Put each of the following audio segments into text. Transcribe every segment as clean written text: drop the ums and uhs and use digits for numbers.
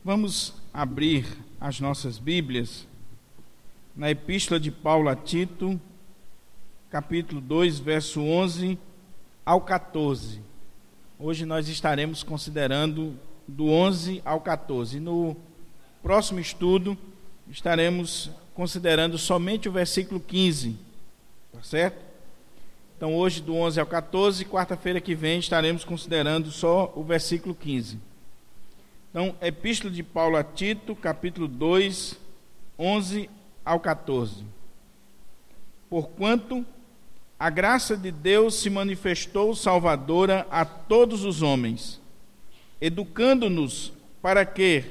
Vamos abrir as nossas Bíblias na Epístola de Paulo a Tito, capítulo 2, verso 11 ao 14. Hoje nós estaremos considerando do 11 ao 14. No próximo estudo estaremos considerando somente o versículo 15, tá certo? Então hoje do 11 ao 14, quarta-feira que vem estaremos considerando só o versículo 15. Então, Epístola de Paulo a Tito, capítulo 2, 11 ao 14. Porquanto a graça de Deus se manifestou salvadora a todos os homens, educando-nos para que,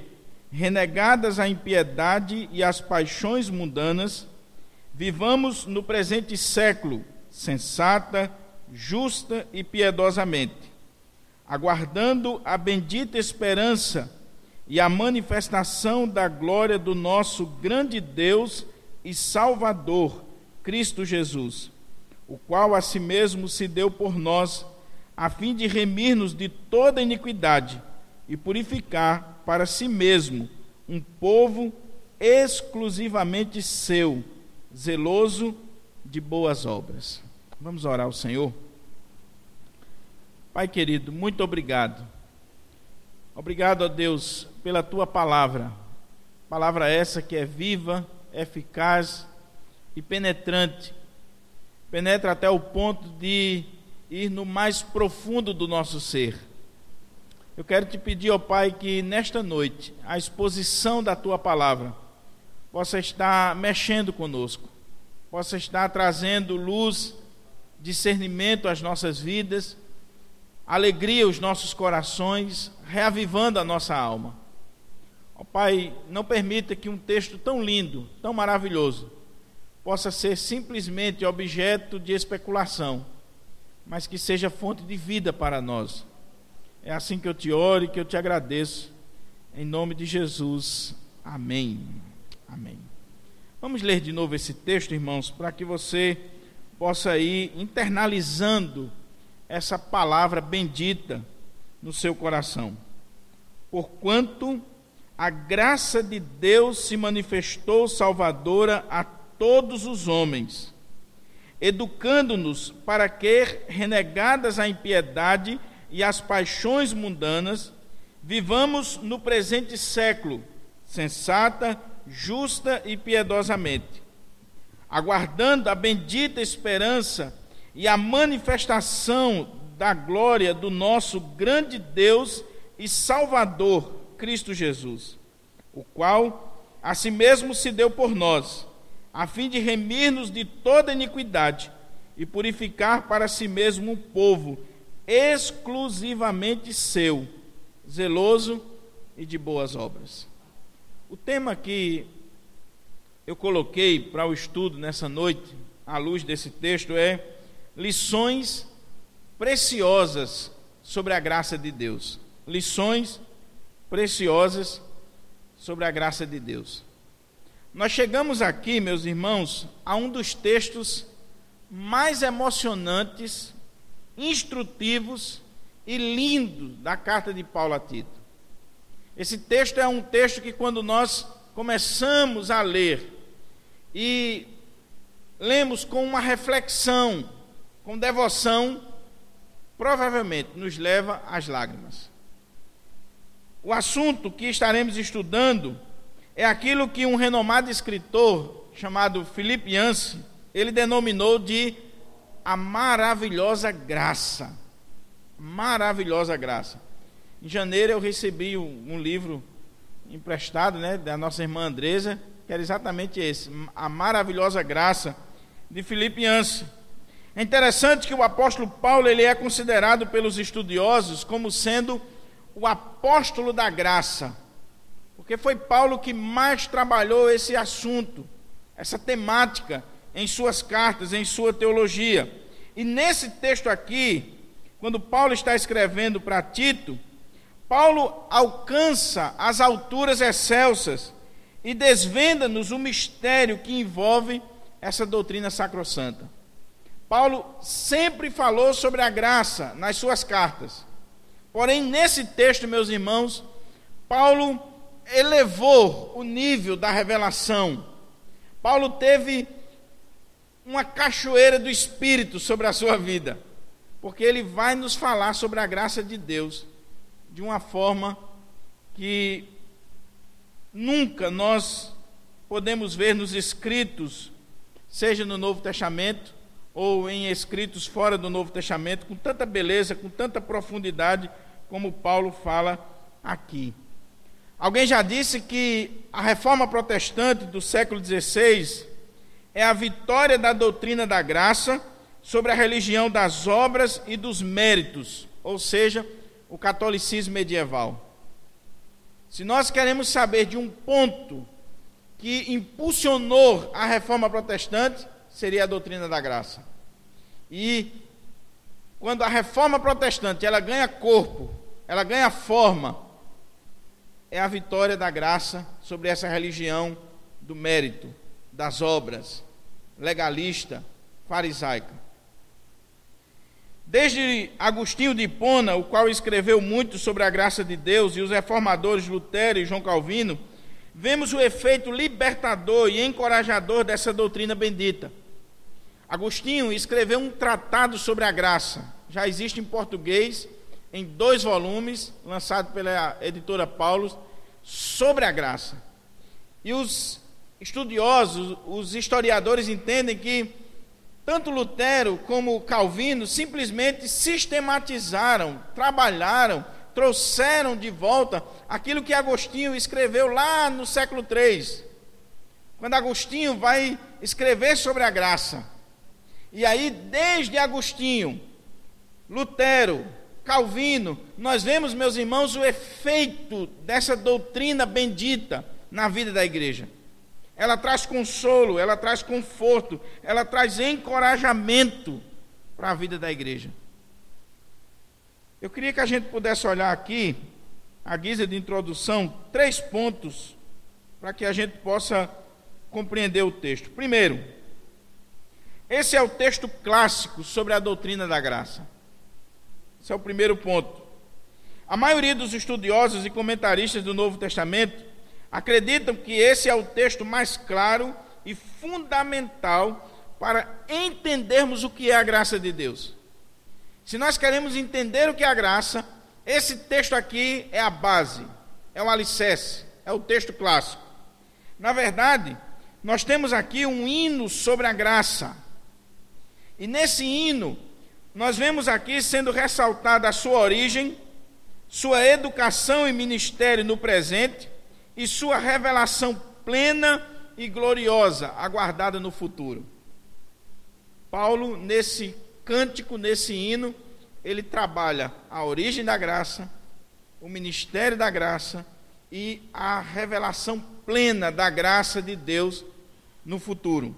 renegadas a impiedade e as paixões mundanas, vivamos no presente século sensata, justa e piedosamente, aguardando a bendita esperança e a manifestação da glória do nosso grande Deus e Salvador, Cristo Jesus, o qual a si mesmo se deu por nós, a fim de remir-nos de toda iniquidade e purificar para si mesmo um povo exclusivamente seu, zeloso de boas obras. Vamos orar ao Senhor. Pai querido, muito obrigado. Obrigado, ó Deus, pela tua palavra. Palavra essa que é viva, eficaz e penetrante. Penetra até o ponto de ir no mais profundo do nosso ser. Eu quero te pedir, ó Pai, que nesta noite a exposição da tua palavra possa estar mexendo conosco, possa estar trazendo luz, discernimento às nossas vidas, alegria aos nossos corações, reavivando a nossa alma. Ó Pai, não permita que um texto tão lindo, tão maravilhoso, possa ser simplesmente objeto de especulação, mas que seja fonte de vida para nós. É assim que eu te oro e que eu te agradeço, em nome de Jesus. Amém. Amém. Vamos ler de novo esse texto, irmãos, para que você possa ir internalizando essa palavra bendita no seu coração. Porquanto a graça de Deus se manifestou salvadora a todos os homens, educando-nos para que, renegadas a impiedade e as paixões mundanas, vivamos no presente século, sensata, justa e piedosamente, aguardando a bendita esperança e a manifestação da glória do nosso grande Deus e Salvador, Cristo Jesus, o qual a si mesmo se deu por nós, a fim de remir-nos de toda iniquidade e purificar para si mesmo um povo exclusivamente seu, zeloso e de boas obras. O tema que eu coloquei para o estudo nessa noite, à luz desse texto, é lições preciosas sobre a graça de Deus. Lições preciosas sobre a graça de Deus. Nós chegamos aqui, meus irmãos, a um dos textos mais emocionantes, instrutivos e lindos da carta de Paulo a Tito. Esse texto é um texto que, quando nós começamos a ler e lemos com uma reflexão, com devoção, provavelmente nos leva às lágrimas. O assunto que estaremos estudando é aquilo que um renomado escritor chamado Philip Yancey, ele denominou de a maravilhosa graça. Maravilhosa graça. Em janeiro eu recebi um livro emprestado, da nossa irmã Andresa, que era exatamente esse, A Maravilhosa Graça, de Philip Yancey. É interessante que o apóstolo Paulo, ele é considerado pelos estudiosos como sendo o apóstolo da graça, porque foi Paulo que mais trabalhou esse assunto, essa temática, em suas cartas, em sua teologia. E nesse texto aqui, quando Paulo está escrevendo para Tito, Paulo alcança as alturas excelsas e desvenda-nos o mistério que envolve essa doutrina sacrossanta. Paulo sempre falou sobre a graça nas suas cartas. Porém, nesse texto, meus irmãos, Paulo elevou o nível da revelação. Paulo teve uma cachoeira do Espírito sobre a sua vida, porque ele vai nos falar sobre a graça de Deus de uma forma que nunca nós podemos ver nos escritos, seja no Novo Testamento ou em escritos fora do Novo Testamento, com tanta beleza, com tanta profundidade, como Paulo fala aqui. Alguém já disse que a reforma protestante do século XVI é a vitória da doutrina da graça sobre a religião das obras e dos méritos, ou seja, o catolicismo medieval. Se nós queremos saber de um ponto que impulsionou a reforma protestante, seria a doutrina da graça. E quando a reforma protestante ela ganha corpo, ela ganha forma, é a vitória da graça sobre essa religião do mérito, das obras, legalista, farisaica. Desde Agostinho de Hipona, o qual escreveu muito sobre a graça de Deus, e os reformadores Lutero e João Calvino, vemos o efeito libertador e encorajador dessa doutrina bendita. Agostinho escreveu um tratado sobre a graça, já existe em português, em 2 volumes, lançado pela editora Paulus, sobre a graça. E os estudiosos, os historiadores entendem que tanto Lutero como Calvino simplesmente sistematizaram, trabalharam, trouxeram de volta aquilo que Agostinho escreveu lá no século III, quando Agostinho vai escrever sobre a graça. E aí, desde Agostinho, Lutero, Calvino, nós vemos, meus irmãos, o efeito dessa doutrina bendita na vida da igreja. Ela traz consolo, ela traz conforto, ela traz encorajamento para a vida da igreja. Eu queria que a gente pudesse olhar aqui, à guisa de introdução, 3 pontos para que a gente possa compreender o texto. Primeiro, esse é o texto clássico sobre a doutrina da graça. Esse é o primeiro ponto. A maioria dos estudiosos e comentaristas do Novo Testamento acreditam que esse é o texto mais claro e fundamental para entendermos o que é a graça de Deus. Se nós queremos entender o que é a graça, esse texto aqui é a base, é o alicerce, é o texto clássico. Na verdade, nós temos aqui um hino sobre a graça. E nesse hino, nós vemos aqui sendo ressaltada a sua origem, sua educação e ministério no presente, e sua revelação plena e gloriosa, aguardada no futuro. Paulo, nesse cântico, nesse hino, ele trabalha a origem da graça, o ministério da graça e a revelação plena da graça de Deus no futuro.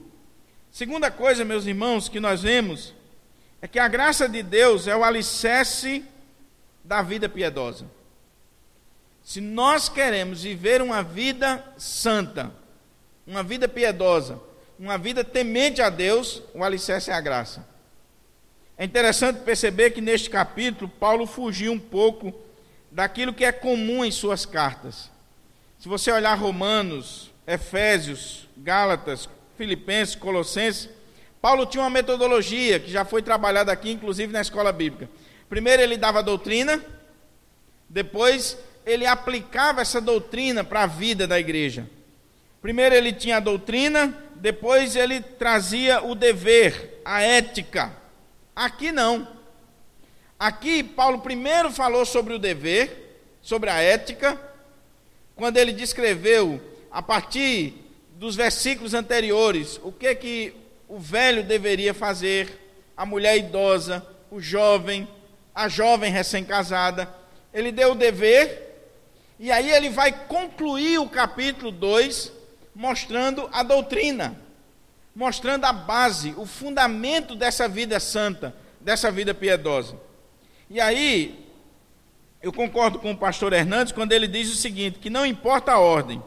Segunda coisa, meus irmãos, que nós vemos, é que a graça de Deus é o alicerce da vida piedosa. Se nós queremos viver uma vida santa, uma vida piedosa, uma vida temente a Deus, o alicerce é a graça. É interessante perceber que neste capítulo, Paulo fugiu um pouco daquilo que é comum em suas cartas. Se você olhar Romanos, Efésios, Gálatas, Filipenses, Colossenses, Paulo tinha uma metodologia que já foi trabalhada aqui, inclusive na escola bíblica. Primeiro ele dava a doutrina, depois ele aplicava essa doutrina para a vida da igreja. Primeiro ele tinha a doutrina, depois ele trazia o dever, a ética. Aqui não. Aqui Paulo primeiro falou sobre o dever, sobre a ética, quando ele descreveu, a partir dos versículos anteriores, o que o velho deveria fazer, a mulher idosa, o jovem, a jovem recém-casada. Ele deu o dever, e aí ele vai concluir o capítulo 2, mostrando a doutrina, mostrando a base, o fundamento dessa vida santa, dessa vida piedosa. E aí, eu concordo com o pastor Hernandes quando ele diz o seguinte, que não importa a ordem,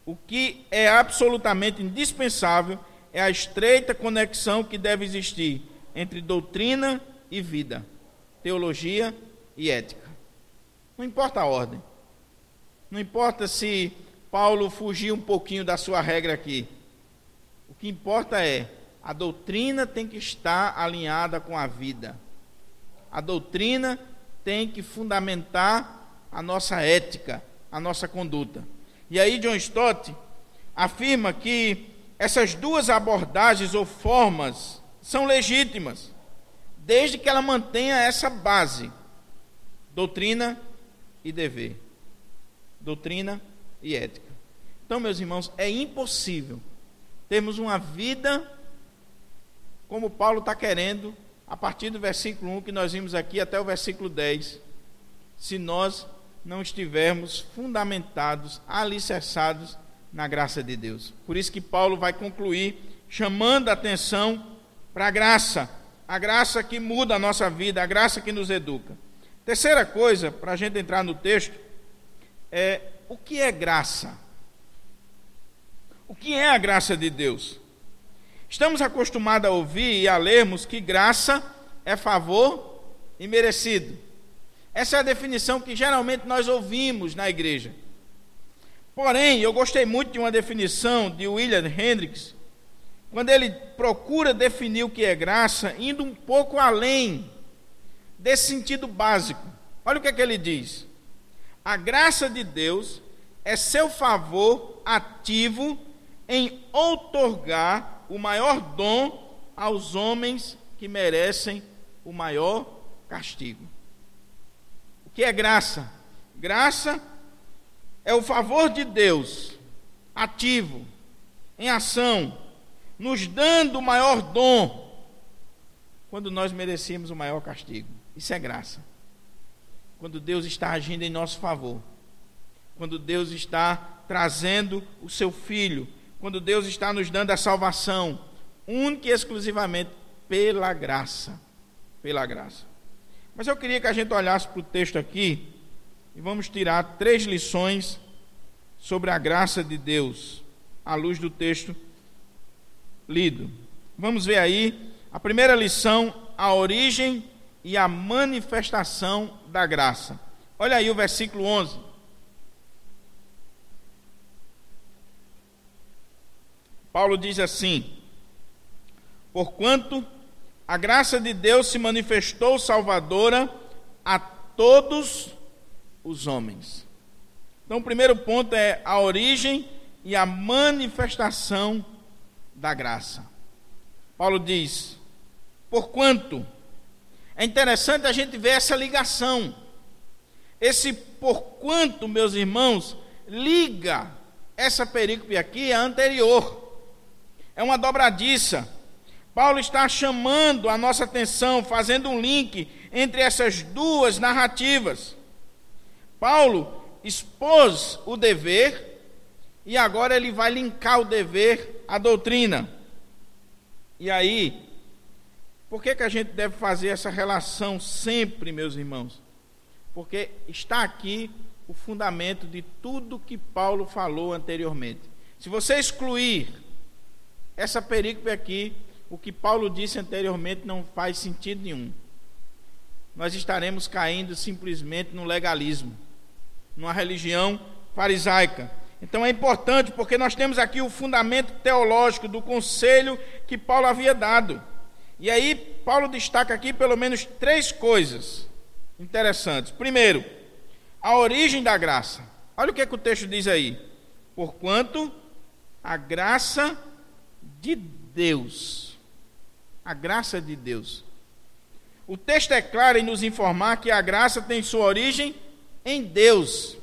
o que é absolutamente indispensável é a estreita conexão que deve existir entre doutrina e vida, teologia e ética. Não importa a ordem. Não importa se Paulo fugiu um pouquinho da sua regra aqui. O que importa é, a doutrina tem que estar alinhada com a vida. A doutrina tem que fundamentar a nossa ética, a nossa conduta. E aí John Stott afirma que essas duas abordagens ou formas são legítimas, desde que ela mantenha essa base: doutrina e dever, doutrina e ética. Então, meus irmãos, é impossível termos uma vida como Paulo está querendo, a partir do versículo 1 que nós vimos aqui até o versículo 10, se nós não estivermos fundamentados, alicerçados na graça de Deus. Por isso que Paulo vai concluir chamando a atenção para a graça que muda a nossa vida, a graça que nos educa. Terceira coisa, para a gente entrar no texto, é o que é graça? O que é a graça de Deus? Estamos acostumados a ouvir e a lermos que graça é favor imerecido. Essa é a definição que geralmente nós ouvimos na igreja. Porém, eu gostei muito de uma definição de William Hendricks, quando ele procura definir o que é graça, indo um pouco além desse sentido básico. Olha o que é que ele diz: a graça de Deus é seu favor ativo em outorgar o maior dom aos homens que merecem o maior castigo. O que é graça? Graça é o favor de Deus ativo, em ação, nos dando o maior dom quando nós merecíamos o maior castigo. Isso é graça. Quando Deus está agindo em nosso favor, quando Deus está trazendo o seu Filho, quando Deus está nos dando a salvação, única e exclusivamente pela graça. Pela graça. Mas eu queria que a gente olhasse para o texto aqui e vamos tirar 3 lições sobre a graça de Deus, à luz do texto lido. Vamos ver aí a primeira lição: a origem e a manifestação da graça. Olha aí o versículo 11. Paulo diz assim: porquanto a graça de Deus se manifestou salvadora a todos os homens. Então, o primeiro ponto é a origem e a manifestação da graça. Paulo diz: porquanto. É interessante a gente ver essa ligação. Esse porquanto, meus irmãos, liga essa perícope aqui à anterior. É uma dobradiça. Paulo está chamando a nossa atenção, fazendo um link entre essas duas narrativas. Paulo expôs o dever e agora ele vai linkar o dever à doutrina. E aí, por que a gente deve fazer essa relação sempre, meus irmãos? Porque está aqui o fundamento de tudo que Paulo falou anteriormente. Se você excluir essa perícope aqui, o que Paulo disse anteriormente não faz sentido nenhum. Nós estaremos caindo simplesmente no legalismo, numa religião farisaica. Então é importante, porque nós temos aqui o fundamento teológico do conselho que Paulo havia dado. E aí Paulo destaca aqui pelo menos 3 coisas interessantes. Primeiro, a origem da graça. Olha o que o texto diz aí: porquanto a graça de Deus. A graça de Deus. O texto é claro em nos informar que a graça tem sua origem em Deus.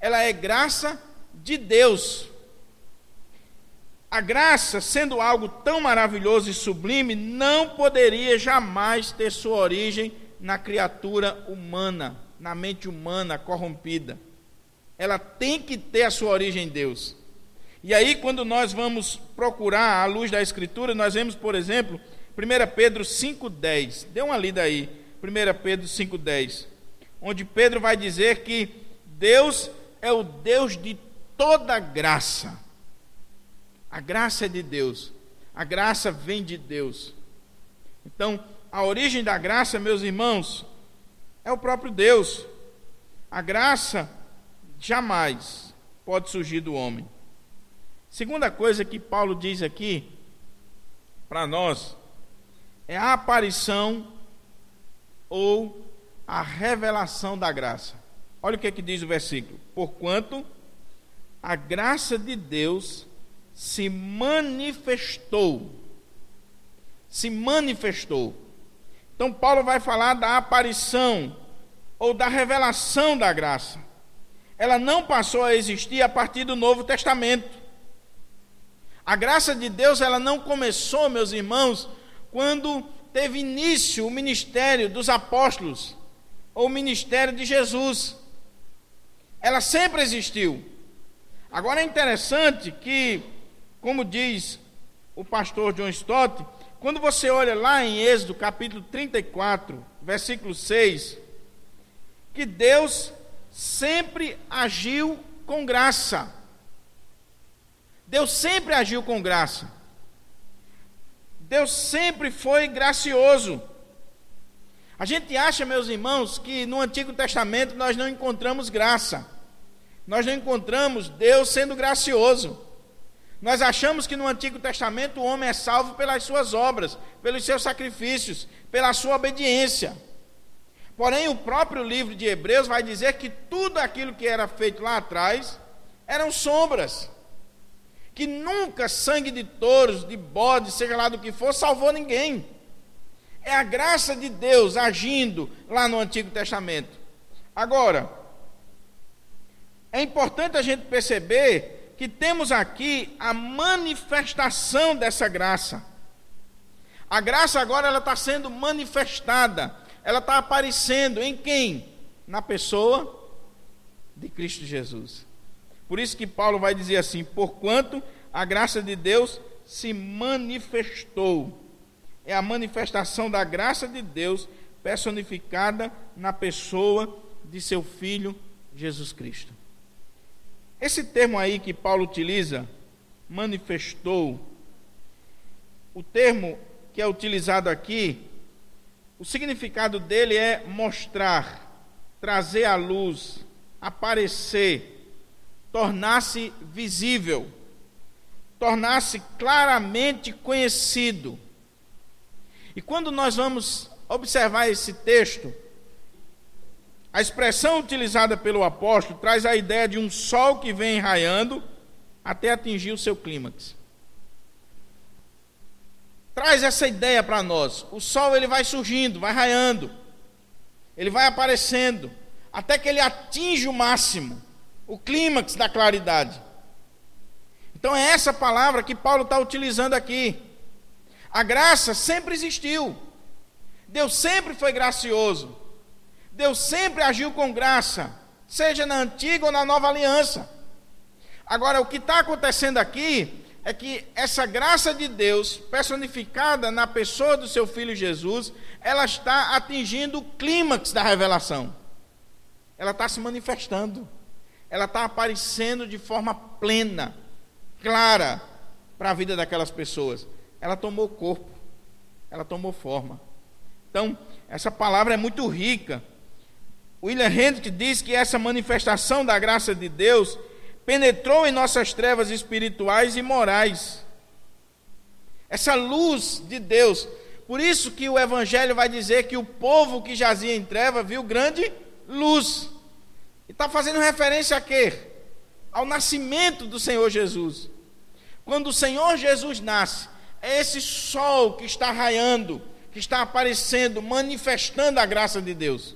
Ela é graça de Deus. A graça, sendo algo tão maravilhoso e sublime, não poderia jamais ter sua origem na criatura humana, na mente humana corrompida. Ela tem que ter a sua origem em Deus. E aí, quando nós vamos procurar à luz da Escritura, nós vemos, por exemplo, 1 Pedro 5,10. Dê uma lida aí, 1 Pedro 5,10. Onde Pedro vai dizer que Deus é o Deus de toda graça. A graça é de Deus. A graça vem de Deus. Então, a origem da graça, meus irmãos, é o próprio Deus. A graça jamais pode surgir do homem. Segunda coisa que Paulo diz aqui para nós é a aparição ou a revelação da graça. Olha o que diz o versículo: porquanto a graça de Deus se manifestou. Se manifestou. Então Paulo vai falar da aparição ou da revelação da graça. Ela não passou a existir a partir do Novo Testamento. A graça de Deus, ela não começou, meus irmãos, quando teve início o ministério dos apóstolos, ou o ministério de Jesus. Ela sempre existiu. Agora é interessante que, como diz o pastor John Stott, quando você olha lá em Êxodo capítulo 34, versículo 6, que Deus sempre agiu com graça. Deus sempre agiu com graça. Deus sempre foi gracioso. A gente acha, meus irmãos, que no Antigo Testamento nós não encontramos graça. Nós não encontramos Deus sendo gracioso. Nós achamos que no Antigo Testamento o homem é salvo pelas suas obras, pelos seus sacrifícios, pela sua obediência. Porém, o próprio livro de Hebreus vai dizer que tudo aquilo que era feito lá atrás eram sombras. Que nunca sangue de touros, de bode, seja lá do que for, salvou ninguém. É a graça de Deus agindo lá no Antigo Testamento. Agora, é importante a gente perceber que temos aqui a manifestação dessa graça. A graça agora ela está sendo manifestada. Ela está aparecendo em quem? Na pessoa de Cristo Jesus. Por isso que Paulo vai dizer assim: porquanto a graça de Deus se manifestou. É a manifestação da graça de Deus personificada na pessoa de seu Filho Jesus Cristo. Esse termo aí que Paulo utiliza, manifestou, o termo que é utilizado aqui, o significado dele é mostrar, trazer à luz, aparecer, tornar-se visível, tornar-se claramente conhecido. E quando nós vamos observar esse texto, a expressão utilizada pelo apóstolo traz a ideia de um sol que vem raiando até atingir o seu clímax. Traz essa ideia para nós. O sol ele vai surgindo, vai raiando, ele vai aparecendo, até que ele atinge o máximo, o clímax da claridade. Então é essa palavra que Paulo está utilizando aqui. A graça sempre existiu. Deus sempre foi gracioso. Deus sempre agiu com graça, seja na antiga ou na nova aliança. Agora, o que está acontecendo aqui é que essa graça de Deus, personificada na pessoa do seu Filho Jesus, ela está atingindo o clímax da revelação. Ela está se manifestando. Ela está aparecendo de forma plena, clara, para a vida daquelas pessoas. Ela tomou corpo, ela tomou forma. Então, essa palavra é muito rica. William Hendricks diz que essa manifestação da graça de Deus penetrou em nossas trevas espirituais e morais. Essa luz de Deus. Por isso que o Evangelho vai dizer que o povo que jazia em treva viu grande luz. E está fazendo referência a quê? Ao nascimento do Senhor Jesus. Quando o Senhor Jesus nasce, é esse sol que está raiando, que está aparecendo, manifestando a graça de Deus,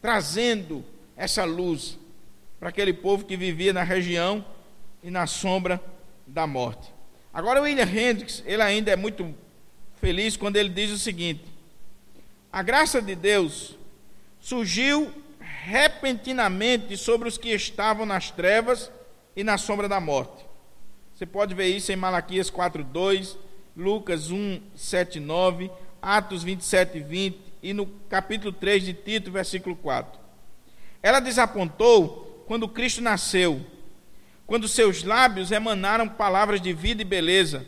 trazendo essa luz para aquele povo que vivia na região e na sombra da morte. Agora, William Hendricks, ele ainda é muito feliz quando ele diz o seguinte: a graça de Deus surgiu repentinamente sobre os que estavam nas trevas e na sombra da morte. Você pode ver isso em Malaquias 4:2, Lucas 1:7-9, Atos 27:20 e no capítulo 3 de Tito, versículo 4. Ela desapontou quando Cristo nasceu, quando seus lábios emanaram palavras de vida e beleza,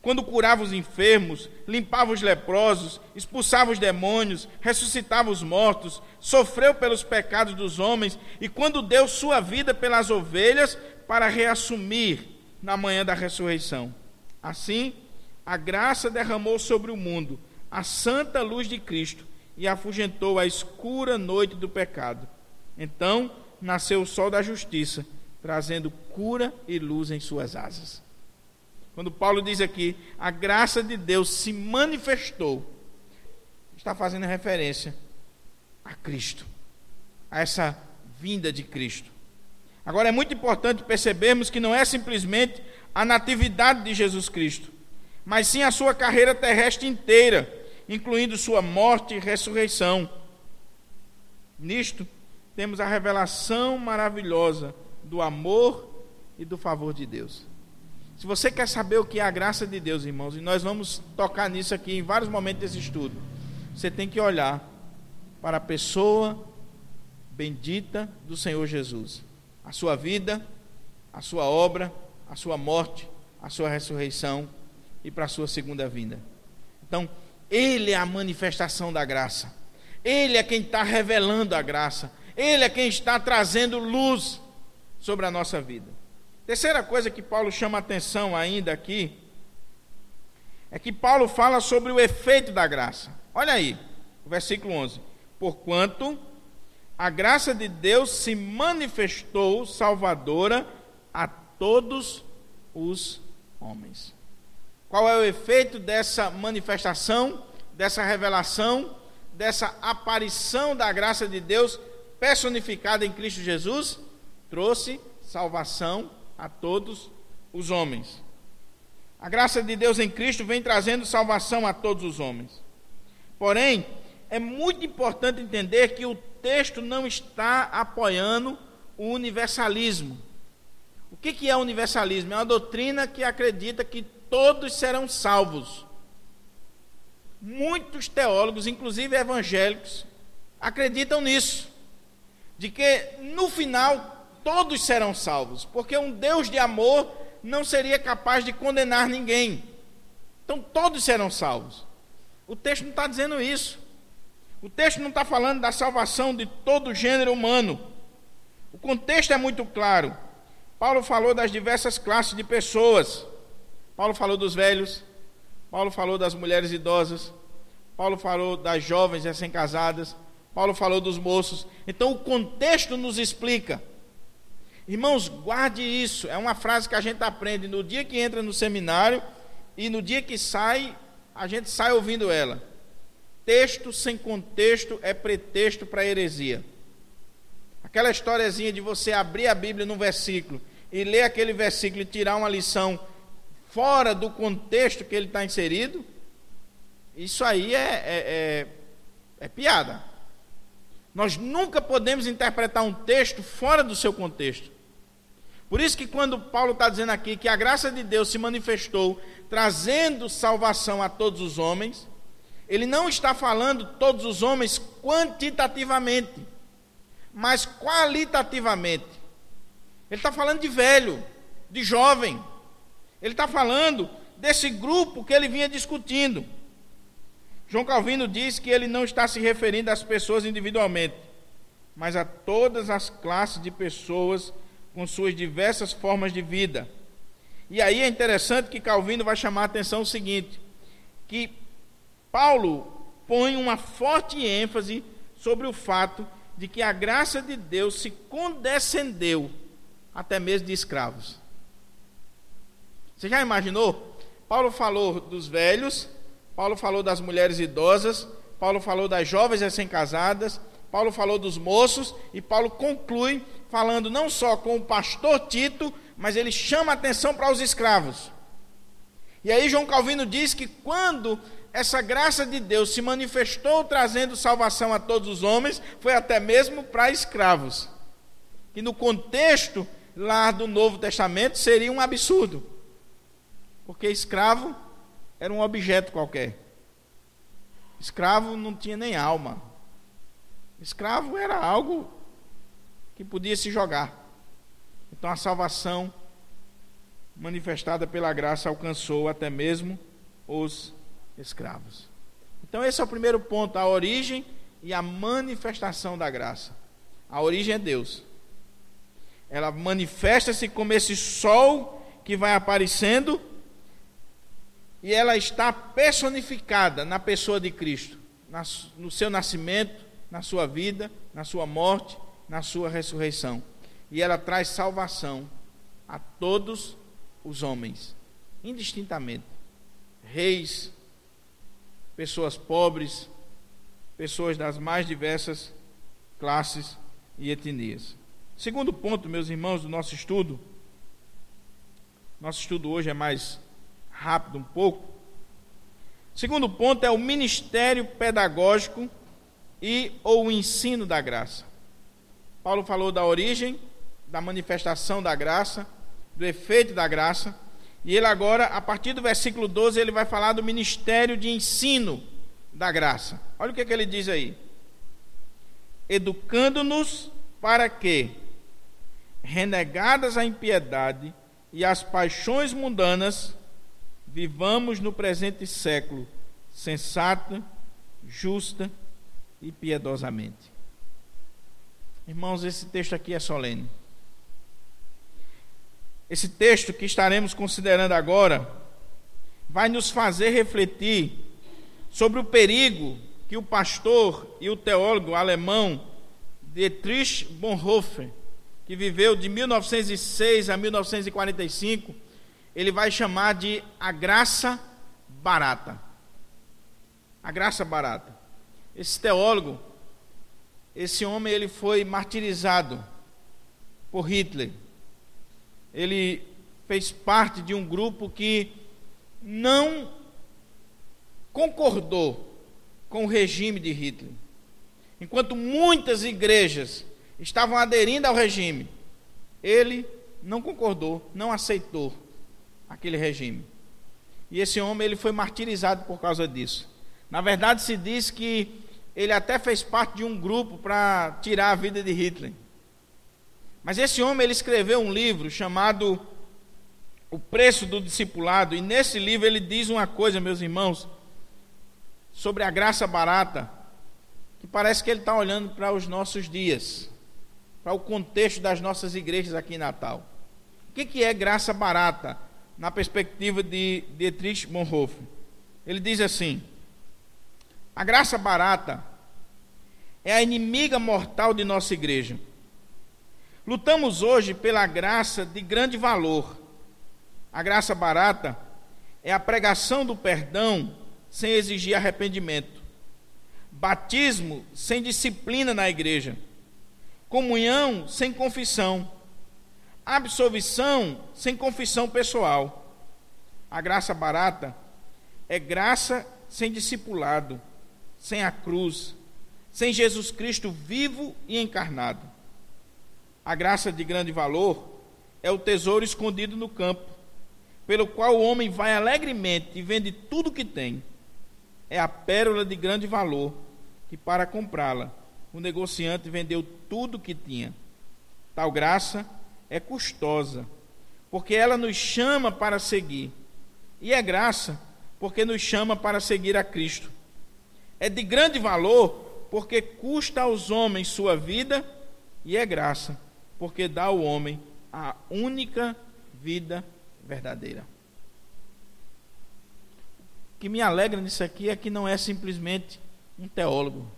quando curava os enfermos, limpava os leprosos, expulsava os demônios, ressuscitava os mortos, sofreu pelos pecados dos homens e quando deu sua vida pelas ovelhas para reassumir na manhã da ressurreição. Assim, a graça derramou sobre o mundo a santa luz de Cristo e afugentou a escura noite do pecado. Então, nasceu o sol da justiça, trazendo cura e luz em suas asas. Quando Paulo diz aqui, a graça de Deus se manifestou, está fazendo referência a Cristo, a essa vinda de Cristo. Agora é muito importante percebermos que não é simplesmente a natividade de Jesus Cristo, mas sim a sua carreira terrestre inteira, incluindo sua morte e ressurreição. Nisto, temos a revelação maravilhosa do amor e do favor de Deus. Se você quer saber o que é a graça de Deus, irmãos, e nós vamos tocar nisso aqui em vários momentos desse estudo, você tem que olhar para a pessoa bendita do Senhor Jesus, a sua vida, a sua obra, a sua morte, a sua ressurreição e para a sua segunda vinda. Então, Ele é a manifestação da graça, Ele é quem está revelando a graça, Ele é quem está trazendo luz sobre a nossa vida. Terceira coisa que Paulo chama a atenção ainda aqui, é que Paulo fala sobre o efeito da graça. Olha aí, o versículo 11. Porquanto a graça de Deus se manifestou salvadora a todos os homens. Qual é o efeito dessa manifestação, dessa revelação, dessa aparição da graça de Deus personificada em Cristo Jesus? Trouxe salvação a todos os homens. A graça de Deus em Cristo vem trazendo salvação a todos os homens. Porém, é muito importante entender que o texto não está apoiando o universalismo. O que é universalismo? É uma doutrina que acredita que todos serão salvos. Muitos teólogos, inclusive evangélicos, acreditam nisso, de que no final todos serão salvos, porque um Deus de amor não seria capaz de condenar ninguém. Então todos serão salvos. O texto não está dizendo isso. O texto não está falando da salvação de todo o gênero humano. O contexto é muito claro. Paulo falou das diversas classes de pessoas. Paulo falou dos velhos, Paulo falou das mulheres idosas, Paulo falou das jovens recém-casadas, Paulo falou dos moços. Então o contexto nos explica. Irmãos, guarde isso, é uma frase que a gente aprende no dia que entra no seminário e no dia que sai, a gente sai ouvindo ela. Texto sem contexto é pretexto para heresia. Aquela historiazinha de você abrir a Bíblia num versículo e ler aquele versículo e tirar uma lição fora do contexto que ele está inserido, isso aí é piada. Nós nunca podemos interpretar um texto fora do seu contexto. Por isso que quando Paulo está dizendo aqui que a graça de Deus se manifestou trazendo salvação a todos os homens, ele não está falando todos os homens quantitativamente, mas qualitativamente. Ele está falando de velho, de jovem. Ele está falando desse grupo que ele vinha discutindo. João Calvino diz que ele não está se referindo às pessoas individualmente, mas a todas as classes de pessoas com suas diversas formas de vida. E aí é interessante que Calvino vai chamar a atenção o seguinte, que Paulo põe uma forte ênfase sobre o fato de que a graça de Deus se condescendeu até mesmo de escravos. Você já imaginou? Paulo falou dos velhos, Paulo falou das mulheres idosas, Paulo falou das jovens recém-casadas, Paulo falou dos moços, e Paulo conclui falando não só com o pastor Tito, mas ele chama a atenção para os escravos. E aí João Calvino diz que quando essa graça de Deus se manifestou trazendo salvação a todos os homens, foi até mesmo para escravos, que no contexto lá do Novo Testamento seria um absurdo, porque escravo era um objeto qualquer. Escravo não tinha nem alma. Escravo era algo que podia se jogar. Então a salvação manifestada pela graça alcançou até mesmo os escravos. Então esse é o primeiro ponto, a origem e a manifestação da graça. A origem é Deus. Ela manifesta-se como esse sol que vai aparecendo, e ela está personificada na pessoa de Cristo, no seu nascimento, na sua vida, na sua morte, na sua ressurreição. E ela traz salvação a todos os homens, indistintamente. Reis, pessoas pobres, pessoas das mais diversas classes e etnias. Segundo ponto, meus irmãos, do nosso estudo hoje é mais rápido um pouco. Segundo ponto é o ministério pedagógico ou o ensino da graça. Paulo falou da origem, da manifestação da graça, do efeito da graça, e ele agora, a partir do versículo 12, ele vai falar do ministério de ensino da graça. Olha o que ele diz aí: educando-nos para que, renegadas a impiedade e as paixões mundanas, vivamos no presente século sensata, justa e piedosamente. Irmãos, esse texto aqui é solene. Esse texto que estaremos considerando agora vai nos fazer refletir sobre o perigo que o pastor e o teólogo alemão Dietrich Bonhoeffer, que viveu de 1906 a 1945, ele vai chamar de a graça barata. A graça barata. Esse teólogo, esse homem, ele foi martirizado por Hitler. Ele fez parte de um grupo que não concordou com o regime de Hitler. Enquanto muitas igrejas estavam aderindo ao regime, ele não concordou, não aceitou aquele regime. E esse homem, ele foi martirizado por causa disso. Na verdade, se diz que ele até fez parte de um grupo para tirar a vida de Hitler. Mas esse homem, ele escreveu um livro chamado O Preço do Discipulado, e nesse livro ele diz uma coisa, meus irmãos, sobre a graça barata, que parece que ele está olhando para os nossos dias, para o contexto das nossas igrejas aqui em Natal. O que é graça barata, na perspectiva de Dietrich Bonhoeffer? Ele diz assim: a graça barata é a inimiga mortal de nossa igreja. Lutamos hoje pela graça de grande valor. A graça barata é a pregação do perdão sem exigir arrependimento, batismo sem disciplina na igreja, comunhão sem confissão, absolvição sem confissão pessoal. A graça barata é graça sem discipulado, sem a cruz, sem Jesus Cristo vivo e encarnado. A graça de grande valor é o tesouro escondido no campo, pelo qual o homem vai alegremente e vende tudo que tem. É a pérola de grande valor, que para comprá-la, o negociante vendeu tudo que tinha. Tal graça é custosa, porque ela nos chama para seguir, e é graça, porque nos chama para seguir a Cristo. É de grande valor, porque custa aos homens sua vida, e é graça, porque dá ao homem a única vida verdadeira. O que me alegra nisso aqui é que não é simplesmente um teólogo,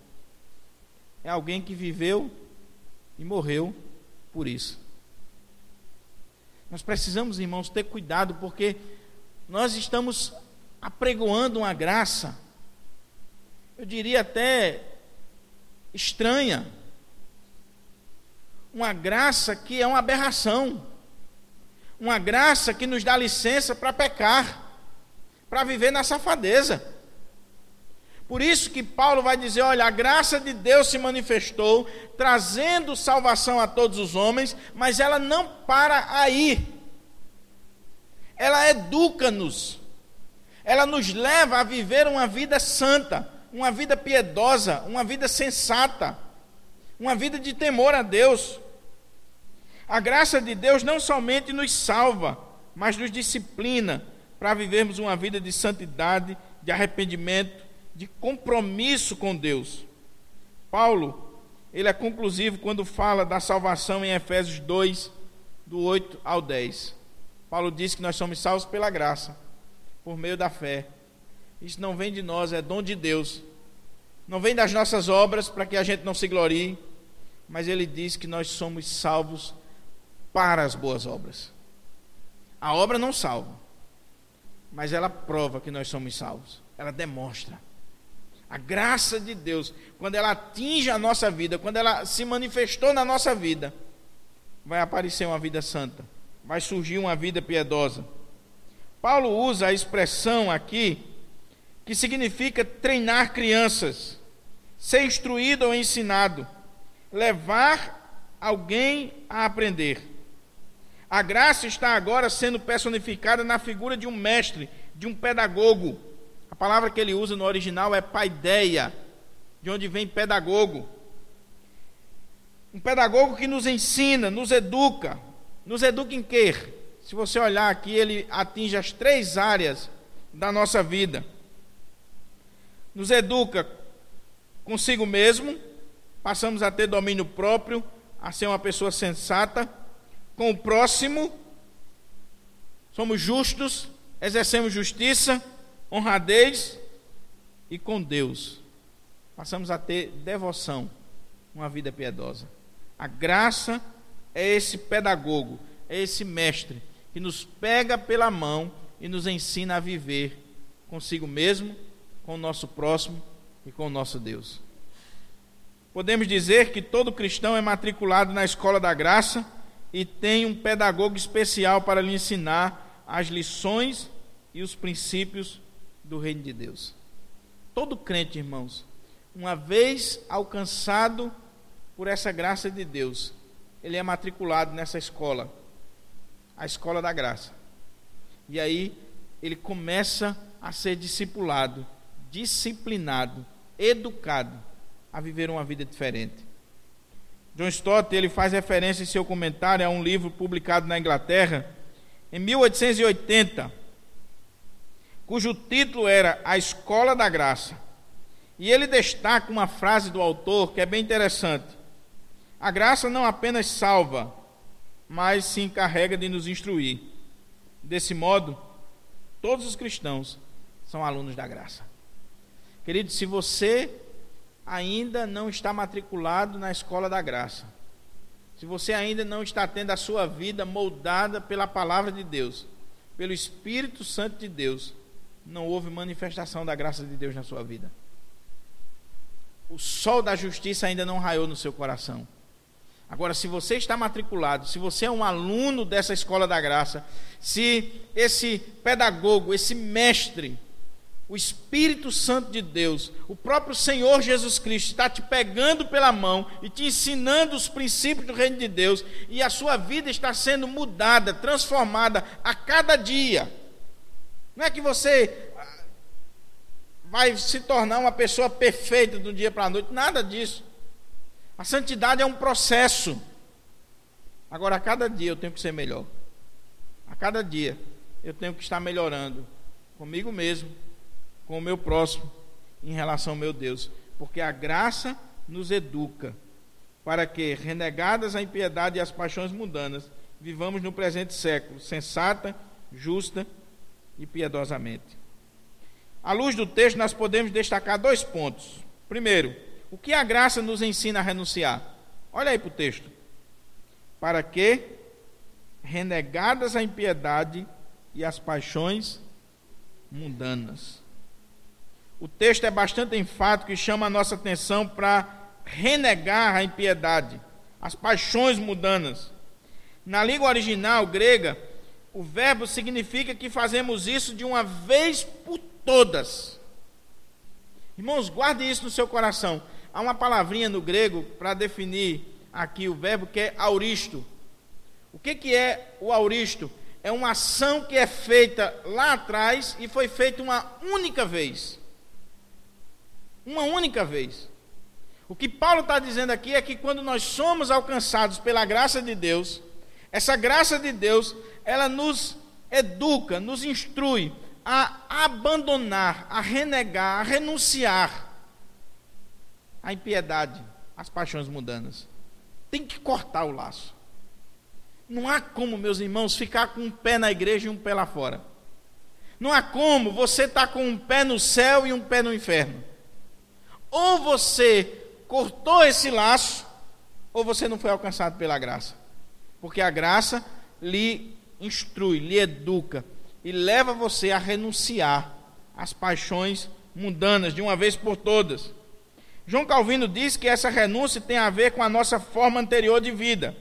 é alguém que viveu e morreu por isso. Nós precisamos, irmãos, ter cuidado, porque nós estamos apregoando uma graça, eu diria até estranha, uma graça que é uma aberração, uma graça que nos dá licença para pecar, para viver na safadeza. Por isso que Paulo vai dizer: olha, a graça de Deus se manifestou, trazendo salvação a todos os homens, mas ela não para aí. Ela educa-nos, ela nos leva a viver uma vida santa, uma vida piedosa, uma vida sensata, uma vida de temor a Deus. A graça de Deus não somente nos salva, mas nos disciplina para vivermos uma vida de santidade, de arrependimento, de compromisso com Deus. Paulo, ele é conclusivo quando fala da salvação em Efésios 2, do 8 ao 10. Paulo diz que nós somos salvos pela graça, por meio da fé. Isso não vem de nós, é dom de Deus. Não vem das nossas obras para que a gente não se glorie, mas ele diz que nós somos salvos para as boas obras. A obra não salva, mas ela prova que nós somos salvos. Ela demonstra. A graça de Deus, quando ela atinge a nossa vida, quando ela se manifestou na nossa vida, vai aparecer uma vida santa, vai surgir uma vida piedosa. Paulo usa a expressão aqui, que significa treinar crianças, ser instruído ou ensinado, levar alguém a aprender. A graça está agora sendo personificada na figura de um mestre, de um pedagogo. A palavra que ele usa no original é paideia, de onde vem pedagogo. Um pedagogo que nos ensina, nos educa. Nos educa em quê? Se você olhar aqui, ele atinge as 3 áreas da nossa vida. Nos educa consigo mesmo, passamos a ter domínio próprio, a ser uma pessoa sensata. Com o próximo, somos justos, exercemos justiça, honradez, e com Deus passamos a ter devoção, uma vida piedosa. A graça é esse pedagogo, é esse mestre que nos pega pela mão e nos ensina a viver consigo mesmo, com o nosso próximo e com o nosso Deus. Podemos dizer que todo cristão é matriculado na escola da graça e tem um pedagogo especial para lhe ensinar as lições e os princípios do reino de Deus. Todo crente, irmãos, uma vez alcançado por essa graça de Deus, ele é matriculado nessa escola, a escola da graça. E aí ele começa a ser discipulado, disciplinado, educado a viver uma vida diferente. John Stott, ele faz referência em seu comentário a um livro publicado na Inglaterra em 1880, cujo título era A Escola da Graça. E ele destaca uma frase do autor que é bem interessante. A graça não apenas salva, mas se encarrega de nos instruir. Desse modo, todos os cristãos são alunos da graça. Querido, se você ainda não está matriculado na escola da graça, se você ainda não está tendo a sua vida moldada pela palavra de Deus, pelo Espírito Santo de Deus, não houve manifestação da graça de Deus na sua vida. O sol da justiça ainda não raiou no seu coração. Agora, se você está matriculado, se você é um aluno dessa escola da graça, se esse pedagogo, esse mestre, o Espírito Santo de Deus, o próprio Senhor Jesus Cristo está te pegando pela mão e te ensinando os princípios do reino de Deus, e a sua vida está sendo mudada, transformada a cada dia. Não é que você vai se tornar uma pessoa perfeita do dia para a noite, nada disso. A santidade é um processo. Agora, a cada dia eu tenho que ser melhor. A cada dia eu tenho que estar melhorando comigo mesmo, com o meu próximo, em relação ao meu Deus, porque a graça nos educa para que, renegadas a impiedade e as paixões mundanas, vivamos no presente século sensata, justa e piedosamente. À luz do texto, nós podemos destacar 2 pontos. Primeiro, o que a graça nos ensina a renunciar? Olha aí para o texto. Para que, renegadas a impiedade e as paixões mundanas. O texto é bastante enfático e chama a nossa atenção para renegar a impiedade, as paixões mundanas. Na língua original grega, o verbo significa que fazemos isso de uma vez por todas. Irmãos, guarde isso no seu coração. Há uma palavrinha no grego para definir aqui o verbo, que é auristo. O que é o auristo? É uma ação que é feita lá atrás e foi feita uma única vez. Uma única vez. O que Paulo está dizendo aqui é que quando nós somos alcançados pela graça de Deus, essa graça de Deus, ela nos educa, nos instrui a abandonar, a renegar, a renunciar à impiedade, às paixões mundanas. Tem que cortar o laço. Não há como, meus irmãos, ficar com um pé na igreja e um pé lá fora. Não há como você estar com um pé no céu e um pé no inferno. Ou você cortou esse laço, ou você não foi alcançado pela graça. Porque a graça lhe instrui, lhe educa e leva você a renunciar às paixões mundanas de uma vez por todas. João Calvino diz que essa renúncia tem a ver com a nossa forma anterior de vida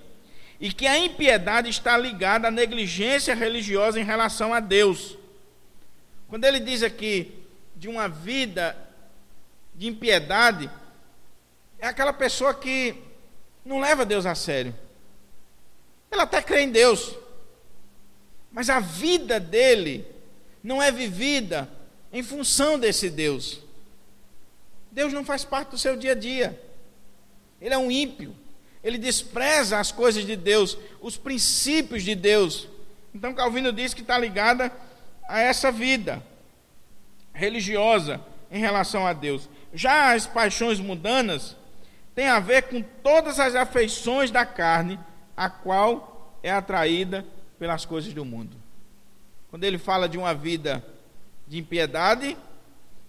e que a impiedade está ligada à negligência religiosa em relação a Deus. Quando ele diz aqui de uma vida de impiedade, é aquela pessoa que não leva Deus a sério. Ela até crê em Deus, mas a vida dele não é vivida em função desse Deus. Deus não faz parte do seu dia a dia. Ele é um ímpio. Ele despreza as coisas de Deus, os princípios de Deus. Então Calvino diz que está ligada a essa vida religiosa em relação a Deus. Já as paixões mundanas têm a ver com todas as afeições da carne, a qual é atraída pelas coisas do mundo. Quando ele fala de uma vida de impiedade,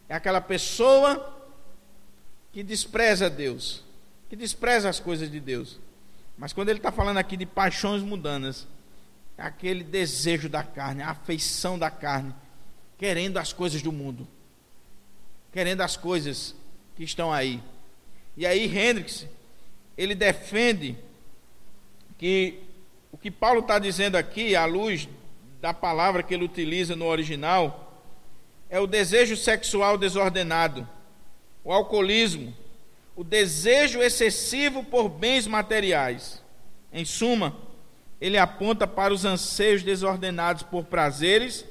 é aquela pessoa que despreza Deus, que despreza as coisas de Deus. Mas quando ele está falando aqui de paixões mundanas, é aquele desejo da carne, a afeição da carne, querendo as coisas do mundo, querendo as coisas que estão aí. E aí Hendricks, ele defende que o que Paulo está dizendo aqui, à luz da palavra que ele utiliza no original, é o desejo sexual desordenado, o alcoolismo, o desejo excessivo por bens materiais. Em suma, ele aponta para os anseios desordenados por prazeres,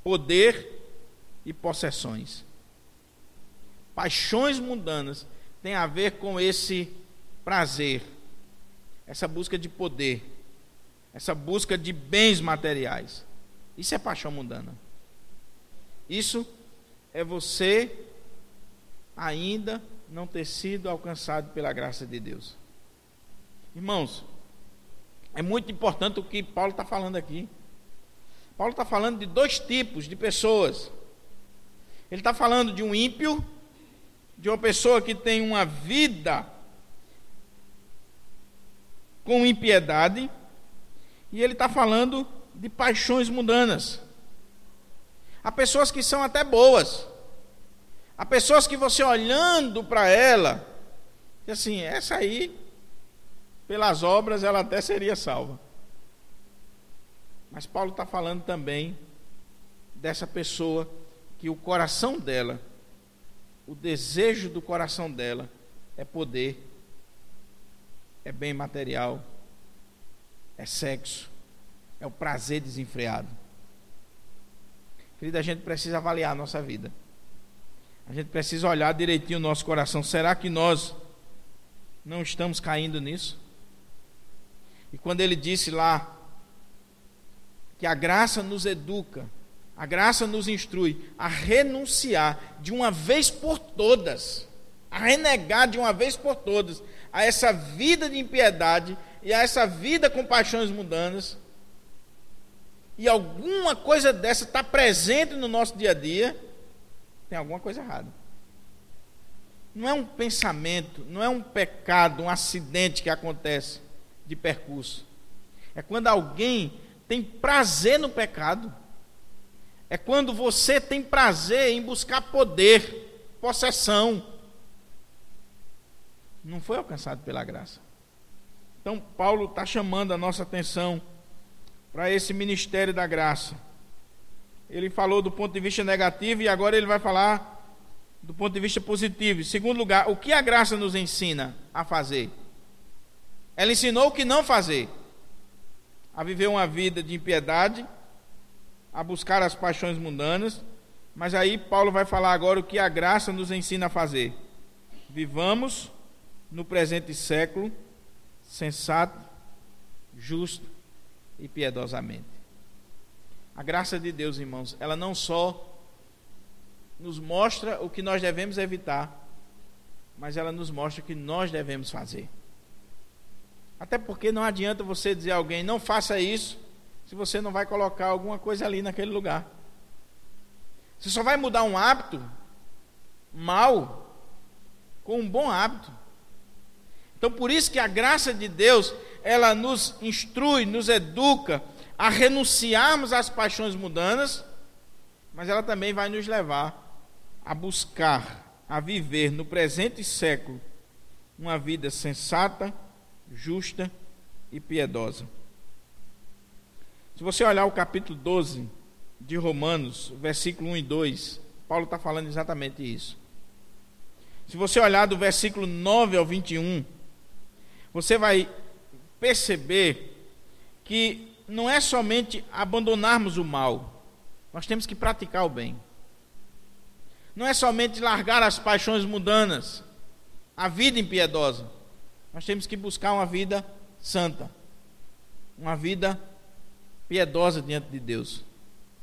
poder e possessões. Paixões mundanas têm a ver com esse prazer, essa busca de poder, essa busca de bens materiais. Isso é paixão mundana. Isso é você ainda não ter sido alcançado pela graça de Deus. Irmãos, é muito importante o que Paulo está falando aqui. Paulo está falando de dois tipos de pessoas. Ele está falando de um ímpio, de uma pessoa que tem uma vida com impiedade, e ele está falando de paixões mundanas. Há pessoas que são até boas, há pessoas que você olhando para ela, e assim, essa aí, pelas obras, ela até seria salva. Mas Paulo está falando também dessa pessoa que o coração dela, o desejo do coração dela é poder, é bem material, é sexo, é o prazer desenfreado. Querida, a gente precisa avaliar a nossa vida. A gente precisa olhar direitinho o nosso coração. Será que nós não estamos caindo nisso? E quando ele disse lá que a graça nos educa, a graça nos instrui a renunciar de uma vez por todas, a renegar de uma vez por todas a essa vida de impiedade e a essa vida com paixões mundanas, e alguma coisa dessa está presente no nosso dia a dia, tem alguma coisa errada. Não é um pensamento, não é um pecado, um acidente que acontece de percurso. É quando alguém tem prazer no pecado. É quando você tem prazer em buscar poder, possessão. Não foi alcançado pela graça. Então Paulo está chamando a nossa atenção para esse ministério da graça. Ele falou do ponto de vista negativo e agora ele vai falar do ponto de vista positivo. Em segundo lugar, o que a graça nos ensina a fazer? Ela ensinou o que não fazer: a viver uma vida de impiedade, a buscar as paixões mundanas. Mas aí Paulo vai falar agora o que a graça nos ensina a fazer: vivamos no presente século sensato, justo e piedosamente. A graça de Deus, irmãos, ela não só nos mostra o que nós devemos evitar, mas ela nos mostra o que nós devemos fazer. Até porque não adianta você dizer a alguém, não faça isso, se você não vai colocar alguma coisa ali naquele lugar. Você só vai mudar um hábito mal com um bom hábito. Então, por isso que a graça de Deus, ela nos instrui, nos educa a renunciarmos às paixões mundanas, mas ela também vai nos levar a buscar, a viver no presente século uma vida sensata, justa e piedosa. Se você olhar o capítulo 12 de Romanos, versículo 1 e 2, Paulo está falando exatamente isso. Se você olhar do versículo 9 ao 21, você vai perceber que não é somente abandonarmos o mal, nós temos que praticar o bem. Não é somente largar as paixões mundanas, a vida impiedosa. Nós temos que buscar uma vida santa, uma vida piedosa diante de Deus.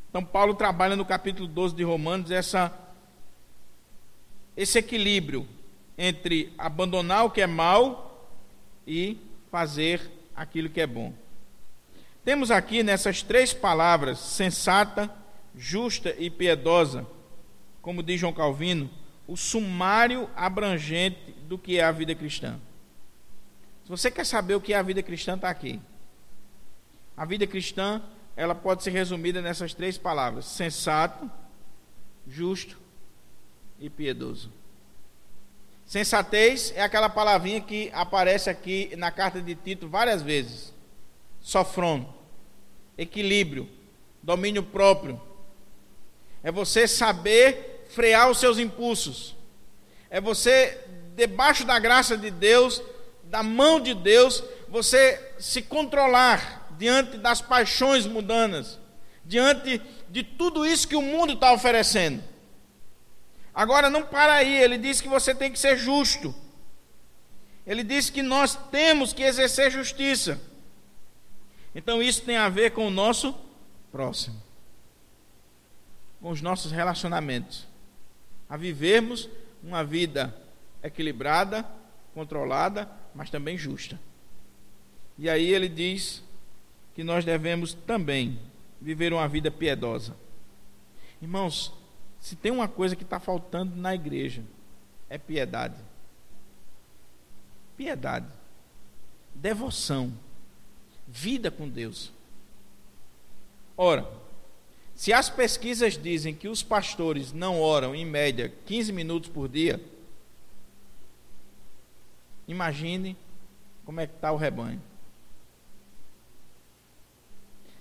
Então Paulo trabalha no capítulo 12 de Romanos esse equilíbrio entre abandonar o que é mal e fazer aquilo que é bom. Temos aqui nessas três palavras, sensata, justa e piedosa, como diz João Calvino, o sumário abrangente do que é a vida cristã. Se você quer saber o que é a vida cristã, está aqui. A vida cristã, ela pode ser resumida nessas três palavras: sensato, justo e piedoso. Sensatez é aquela palavrinha que aparece aqui na carta de Tito várias vezes. Sofron, equilíbrio, domínio próprio. É você saber frear os seus impulsos. É você, debaixo da graça de Deus, da mão de Deus, você se controlar diante das paixões mundanas, diante de tudo isso que o mundo está oferecendo. Agora não para aí, ele diz que você tem que ser justo. Ele diz que nós temos que exercer justiça. Então isso tem a ver com o nosso próximo, com os nossos relacionamentos, a vivermos uma vida equilibrada, controlada, mas também justa. E aí ele diz que nós devemos também viver uma vida piedosa. Irmãos, se tem uma coisa que está faltando na igreja, é piedade. Piedade, devoção, vida com Deus. Ora, se as pesquisas dizem que os pastores não oram em média 15 minutos por dia, imagine como é que está o rebanho.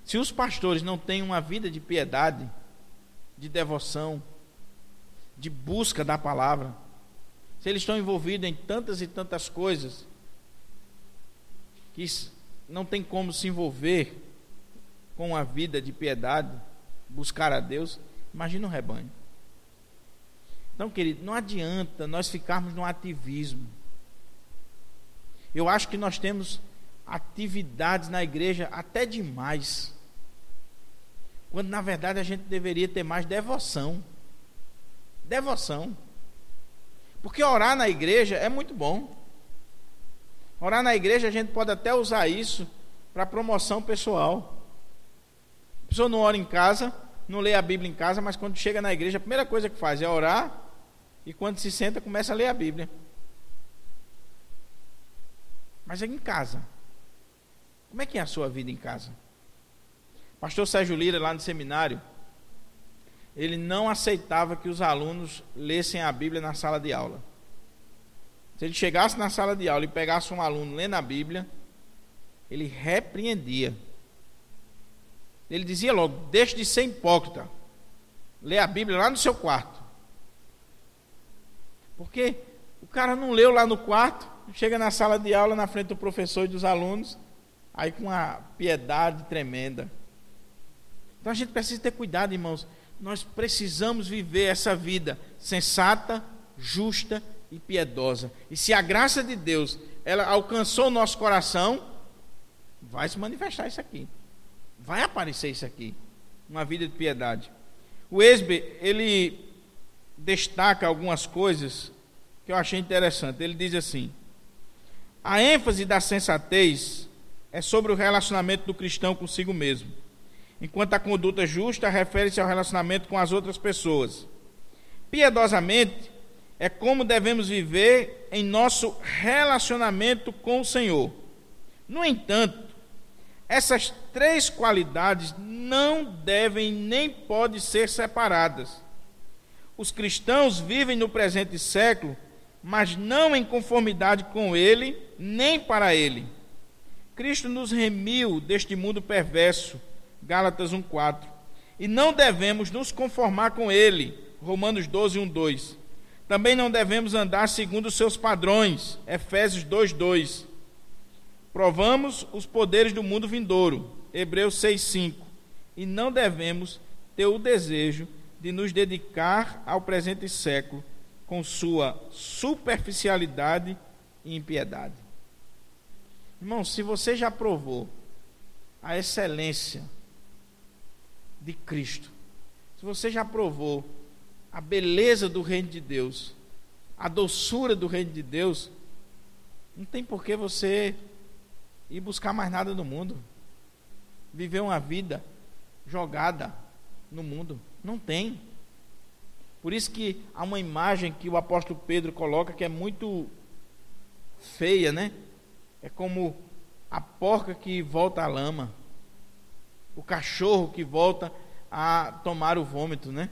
Se os pastores não têm uma vida de piedade, de devoção, de busca da palavra, se eles estão envolvidos em tantas e tantas coisas que não tem como se envolver com a vida de piedade, buscar a Deus, imagina o rebanho. Então, querido, não adianta nós ficarmos no ativismo. Eu acho que nós temos atividades na igreja até demais, quando na verdade a gente deveria ter mais devoção. Devoção. Porque orar na igreja é muito bom. Orar na igreja a gente pode até usar isso para promoção pessoal. A pessoa não ora em casa, não lê a Bíblia em casa, mas quando chega na igreja a primeira coisa que faz é orar, e quando se senta começa a ler a Bíblia. Mas é em casa. Como é que é a sua vida em casa? Pastor Sérgio Lira, lá no seminário, ele não aceitava que os alunos lessem a Bíblia na sala de aula. Se ele chegasse na sala de aula e pegasse um aluno lendo a Bíblia, ele repreendia. Ele dizia logo: deixe de ser hipócrita, lê a Bíblia lá no seu quarto. Porque o cara não leu lá no quarto, chega na sala de aula, na frente do professor e dos alunos, aí com uma piedade tremenda. Então a gente precisa ter cuidado, irmãos. Nós precisamos viver essa vida sensata, justa e piedosa. E se a graça de Deus ela alcançou o nosso coração, vai se manifestar isso aqui, vai aparecer isso aqui. uma vida de piedade. O Esbe, ele destaca algumas coisas que eu achei interessante. Ele diz assim: a ênfase da sensatez é sobre o relacionamento do cristão consigo mesmo, enquanto a conduta justa refere-se ao relacionamento com as outras pessoas. Piedosamente é como devemos viver em nosso relacionamento com o Senhor. No entanto, essas três qualidades não devem nem podem ser separadas. Os cristãos vivem no presente século, mas não em conformidade com ele, nem para ele. Cristo nos remiu deste mundo perverso, Gálatas 1:4, e não devemos nos conformar com ele, Romanos 12:1-2. Também não devemos andar segundo os seus padrões, Efésios 2:2. Provamos os poderes do mundo vindouro, Hebreus 6:5. E não devemos ter o desejo de nos dedicar ao presente século com sua superficialidade e impiedade. Irmão, se você já provou a excelência de Cristo, se você já provou a beleza do reino de Deus, a doçura do reino de Deus, não tem por que você ir buscar mais nada no mundo, viver uma vida jogada no mundo. Não tem. Por isso que há uma imagem que o apóstolo Pedro coloca que é muito feia, né? É como a porca que volta à lama, o cachorro que volta a tomar o vômito, né?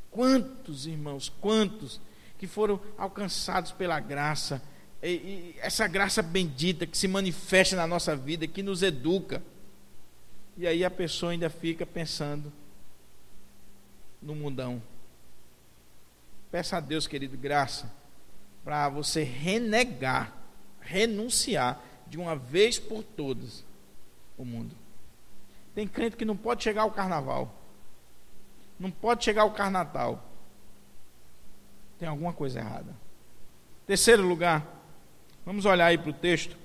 Quantos, irmãos, quantos que foram alcançados pela graça, e essa graça bendita que se manifesta na nossa vida, que nos educa, e aí a pessoa ainda fica pensando no mundão. Peça a Deus, querido, graça para você renunciar de uma vez por todas o mundo. Tem crente que não pode chegar ao carnaval, não pode chegar ao carnatal. Tem alguma coisa errada. Terceiro lugar, vamos olhar aí para o texto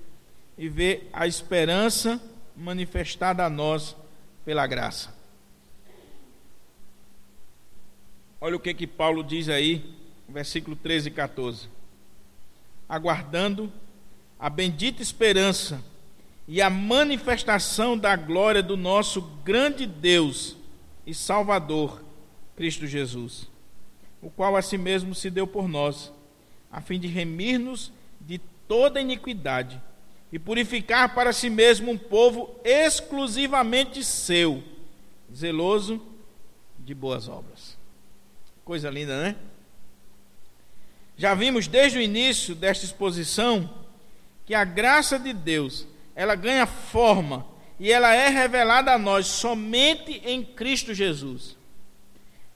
e ver a esperança manifestada a nós pela graça. Olha o que Paulo diz aí, versículo 13 e 14. Aguardando a bendita esperança e a manifestação da glória do nosso grande Deus e Salvador, Cristo Jesus, o qual a si mesmo se deu por nós, a fim de remir-nos de toda iniquidade e purificar para si mesmo um povo exclusivamente seu, zeloso de boas obras. Coisa linda, né? Já vimos desde o início desta exposição que a graça de Deus, ela ganha forma e ela é revelada a nós somente em Cristo Jesus.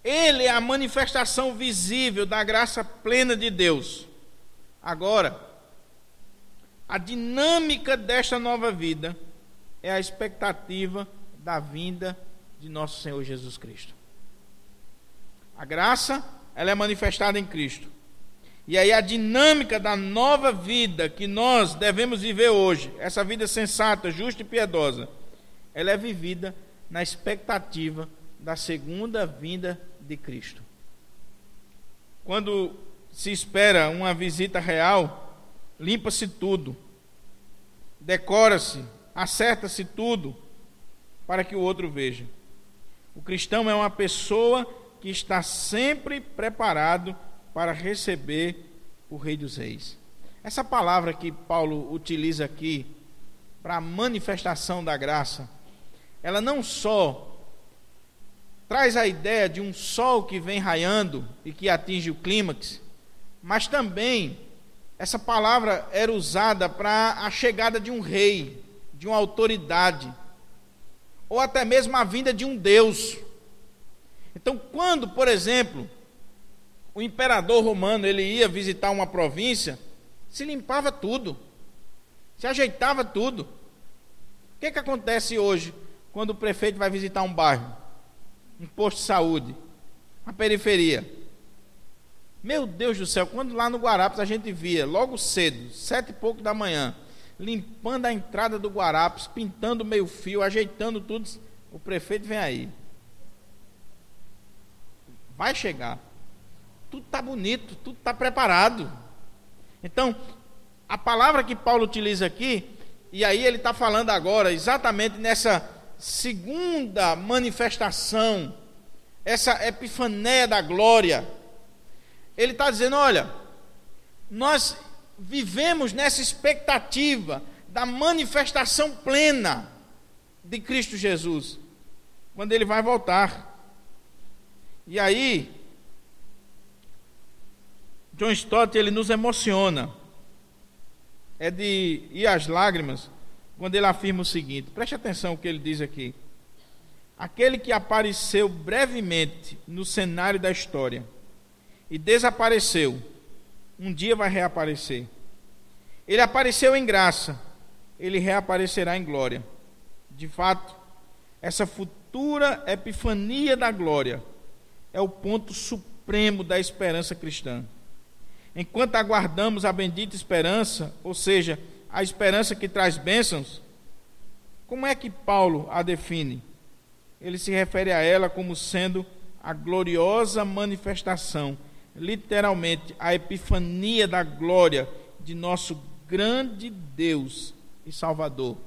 Ele é a manifestação visível da graça plena de Deus. Agora, a dinâmica desta nova vida é a expectativa da vinda de nosso Senhor Jesus Cristo. A graça, ela é manifestada em Cristo. E aí a dinâmica da nova vida que nós devemos viver hoje, essa vida sensata, justa e piedosa, ela é vivida na expectativa da segunda vinda de Cristo. Quando se espera uma visita real, limpa-se tudo, decora-se, acerta-se tudo para que o outro veja. O cristão é uma pessoa que está sempre preparado para receber o Rei dos Reis. Essa palavra que Paulo utiliza aqui para a manifestação da graça, ela não só traz a ideia de um sol que vem raiando e que atinge o clímax, mas também essa palavra era usada para a chegada de um rei, de uma autoridade, ou até mesmo a vinda de um Deus. Então, quando, por exemplo, o imperador romano ele ia visitar uma província, se limpava tudo, se ajeitava tudo. O que acontece hoje quando o prefeito vai visitar um bairro, um posto de saúde, uma periferia? Meu Deus do céu, quando lá no Guarapes a gente via, logo cedo, 7h pouco da manhã, limpando a entrada do Guarapes, pintando meio fio, ajeitando tudo, O prefeito vem aí. Vai chegar. Tudo está bonito, tudo está preparado. Então, a palavra que Paulo utiliza aqui, e aí ele está falando agora exatamente nessa segunda manifestação, essa epifaneia da glória. Ele está dizendo, olha, nós vivemos nessa expectativa da manifestação plena de Cristo Jesus, quando ele vai voltar. E aí, John Stott, ele nos emociona, é de ir às lágrimas, quando ele afirma o seguinte, preste atenção no que ele diz aqui: aquele que apareceu brevemente no cenário da história e desapareceu, um dia vai reaparecer. Ele apareceu em graça, ele reaparecerá em glória. De fato, essa futura epifania da glória é o ponto supremo da esperança cristã. Enquanto aguardamos a bendita esperança, ou seja, a esperança que traz bênçãos, como é que Paulo a define? Ele se refere a ela como sendo a gloriosa manifestação, literalmente a epifania da glória de nosso grande Deus e Salvador,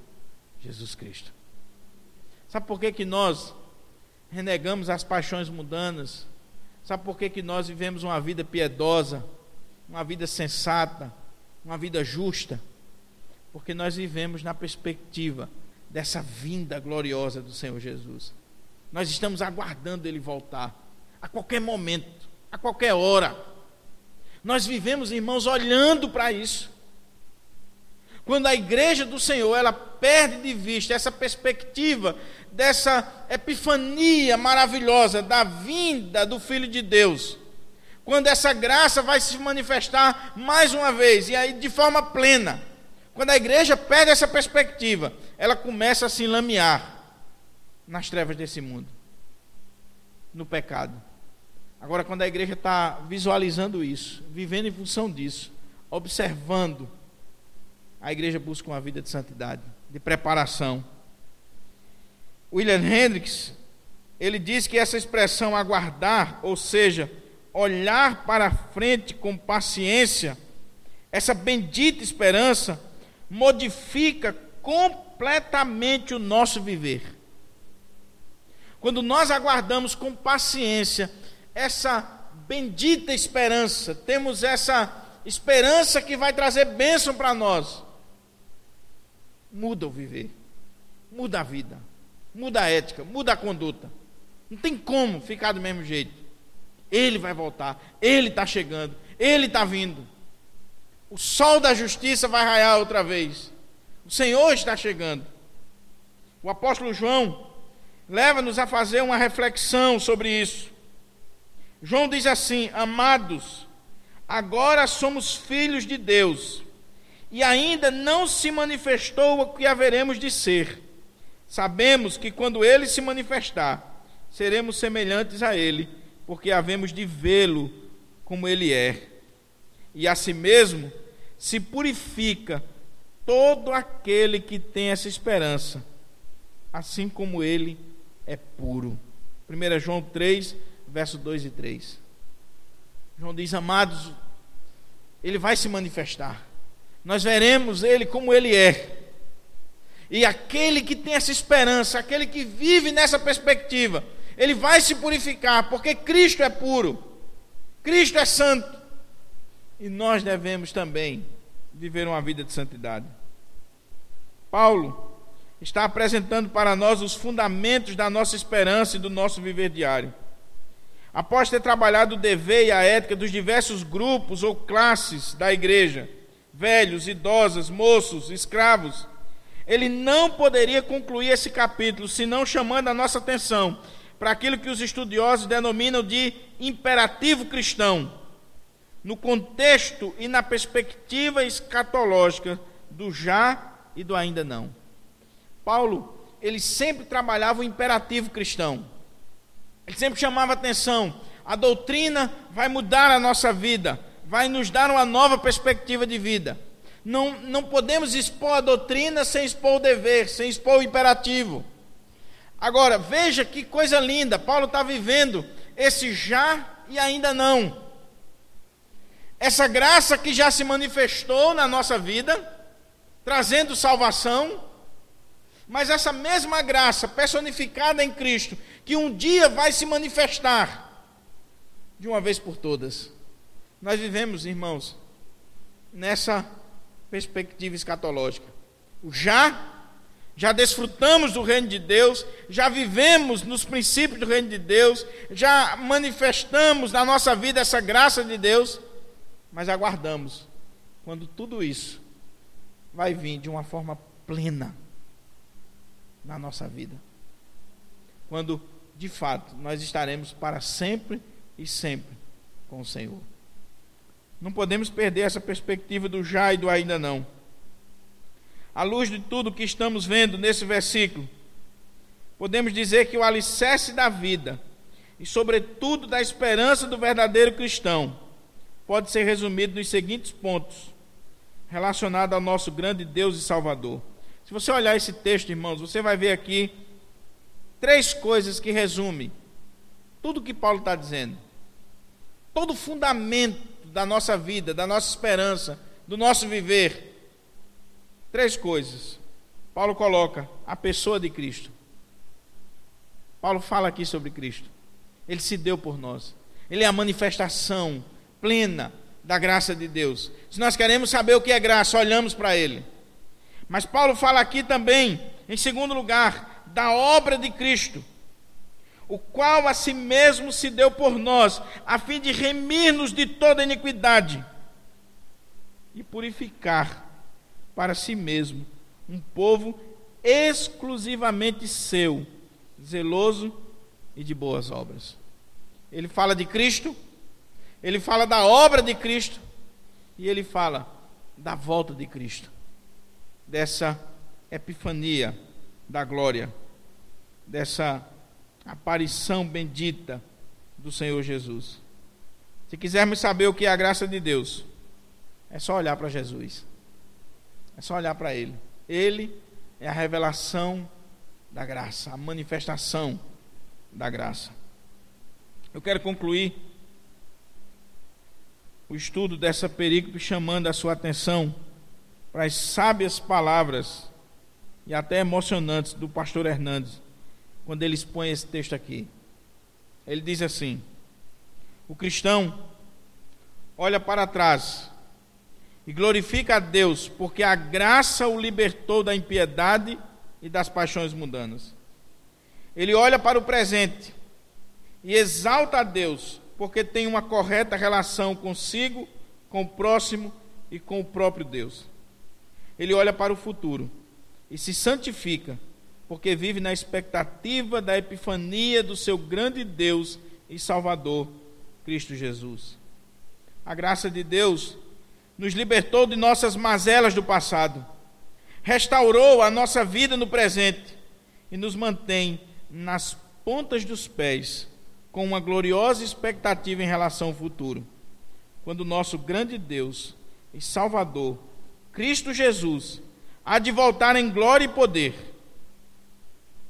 Jesus Cristo. Sabe por que nós renegamos as paixões mundanas? Sabe por que nós vivemos uma vida piedosa, uma vida sensata, uma vida justa? Porque nós vivemos na perspectiva dessa vinda gloriosa do Senhor Jesus. Nós estamos aguardando Ele voltar, a qualquer momento, a qualquer hora. Nós vivemos, irmãos, olhando para isso. Quando a igreja do Senhor, ela perde de vista essa perspectiva, dessa epifania maravilhosa da vinda do Filho de Deus, quando essa graça vai se manifestar mais uma vez, e aí de forma plena, quando a igreja perde essa perspectiva, ela começa a se lamear nas trevas desse mundo, no pecado. Agora, quando a igreja está visualizando isso, vivendo em função disso, observando, a igreja busca uma vida de santidade, de preparação. William Hendricks, ele diz que essa expressão aguardar, ou seja, olhar para frente com paciência, essa bendita esperança, modifica completamente o nosso viver. Quando nós aguardamos com paciência essa bendita esperança, temos essa esperança que vai trazer bênção para nós, muda o viver, muda a vida, muda a ética, muda a conduta. Não tem como ficar do mesmo jeito. Ele vai voltar, Ele está chegando, Ele está vindo. O sol da justiça vai raiar outra vez. O Senhor está chegando. O apóstolo João leva-nos a fazer uma reflexão sobre isso. João diz assim: amados, agora somos filhos de Deus, e ainda não se manifestou o que haveremos de ser. Sabemos que quando Ele se manifestar, seremos semelhantes a Ele, porque havemos de vê-lo como Ele é. E a si mesmo se purifica todo aquele que tem essa esperança, assim como Ele é puro. 1 João 3, verso 2 e 3. João diz: amados, Ele vai se manifestar. Nós veremos Ele como Ele é. E aquele que tem essa esperança, aquele que vive nessa perspectiva, ele vai se purificar, porque Cristo é puro, Cristo é santo. E nós devemos também viver uma vida de santidade. Paulo está apresentando para nós os fundamentos da nossa esperança e do nosso viver diário. Após ter trabalhado o dever e a ética dos diversos grupos ou classes da igreja, velhos, idosos, moços, escravos, ele não poderia concluir esse capítulo senão chamando a nossa atenção para aquilo que os estudiosos denominam de imperativo cristão, no contexto e na perspectiva escatológica do já e do ainda não. Paulo, ele sempre trabalhava o imperativo cristão. Ele sempre chamava atenção: a doutrina vai mudar a nossa vida, vai nos dar uma nova perspectiva de vida. Não podemos expor a doutrina sem expor o dever, sem expor o imperativo. Agora, veja que coisa linda, Paulo está vivendo esse já e ainda não. Essa graça que já se manifestou na nossa vida, trazendo salvação, mas essa mesma graça personificada em Cristo, que um dia vai se manifestar de uma vez por todas. Nós vivemos, irmãos, nessa perspectiva escatológica. O já desfrutamos do reino de Deus, já vivemos nos princípios do reino de Deus, já manifestamos na nossa vida essa graça de Deus, mas aguardamos quando tudo isso vai vir de uma forma plena na nossa vida. Quando, de fato, nós estaremos para sempre e sempre com o Senhor. Não podemos perder essa perspectiva do já e do ainda não. À luz de tudo que estamos vendo nesse versículo, podemos dizer que o alicerce da vida e, sobretudo, da esperança do verdadeiro cristão pode ser resumido nos seguintes pontos relacionados ao nosso grande Deus e Salvador. Se você olhar esse texto, irmãos, você vai ver aqui 3 coisas que resumem tudo o que Paulo está dizendo. Todo o fundamento da nossa vida, da nossa esperança, do nosso viver. 3 coisas. Paulo coloca a pessoa de Cristo. Paulo fala aqui sobre Cristo. Ele se deu por nós. Ele é a manifestação plena da graça de Deus. Se nós queremos saber o que é graça, olhamos para Ele. Mas Paulo fala aqui também, em segundo lugar, da obra de Cristo, o qual a si mesmo se deu por nós, a fim de remir-nos de toda iniquidade e purificar para si mesmo um povo exclusivamente seu, zeloso e de boas obras. Ele fala de Cristo, ele fala da obra de Cristo e ele fala da volta de Cristo, dessa epifania da glória, dessa aparição bendita do Senhor Jesus. Se quisermos saber o que é a graça de Deus, é só olhar para Jesus, é só olhar para Ele. Ele é a revelação da graça, a manifestação da graça. Eu quero concluir o estudo dessa perícope chamando a sua atenção para as sábias palavras e até emocionantes do pastor Hernandes, quando ele expõe esse texto aqui. Ele diz assim: o cristão olha para trás e glorifica a Deus, porque a graça o libertou da impiedade e das paixões mundanas. Ele olha para o presente e exalta a Deus, porque tem uma correta relação consigo, com o próximo e com o próprio Deus. Ele olha para o futuro e se santifica, porque vive na expectativa da epifania do seu grande Deus e Salvador, Cristo Jesus. A graça de Deus nos libertou de nossas mazelas do passado, restaurou a nossa vida no presente e nos mantém nas pontas dos pés, com uma gloriosa expectativa em relação ao futuro, quando o nosso grande Deus e Salvador, Cristo Jesus, há de voltar em glória e poder.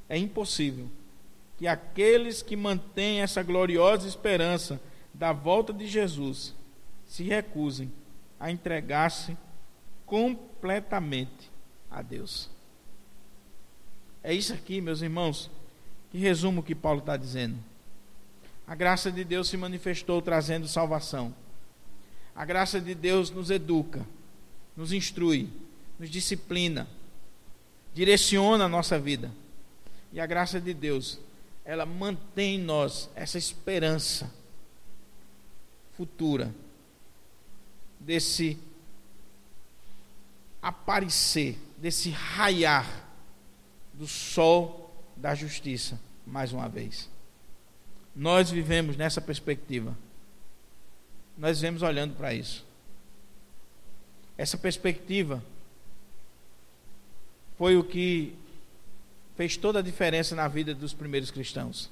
É impossível que aqueles que mantêm essa gloriosa esperança da volta de Jesus se recusem a entregar-se completamente a Deus. É isso aqui, meus irmãos, que resume o que Paulo está dizendo. A graça de Deus se manifestou trazendo salvação. A graça de Deus nos educa, nos instrui, nos disciplina, direciona a nossa vida. E a graça de Deus, ela mantém em nós essa esperança futura, desse aparecer, desse raiar do sol da justiça, mais uma vez. Nós vivemos nessa perspectiva. Nós vivemos olhando para isso. Essa perspectiva foi o que fez toda a diferença na vida dos primeiros cristãos.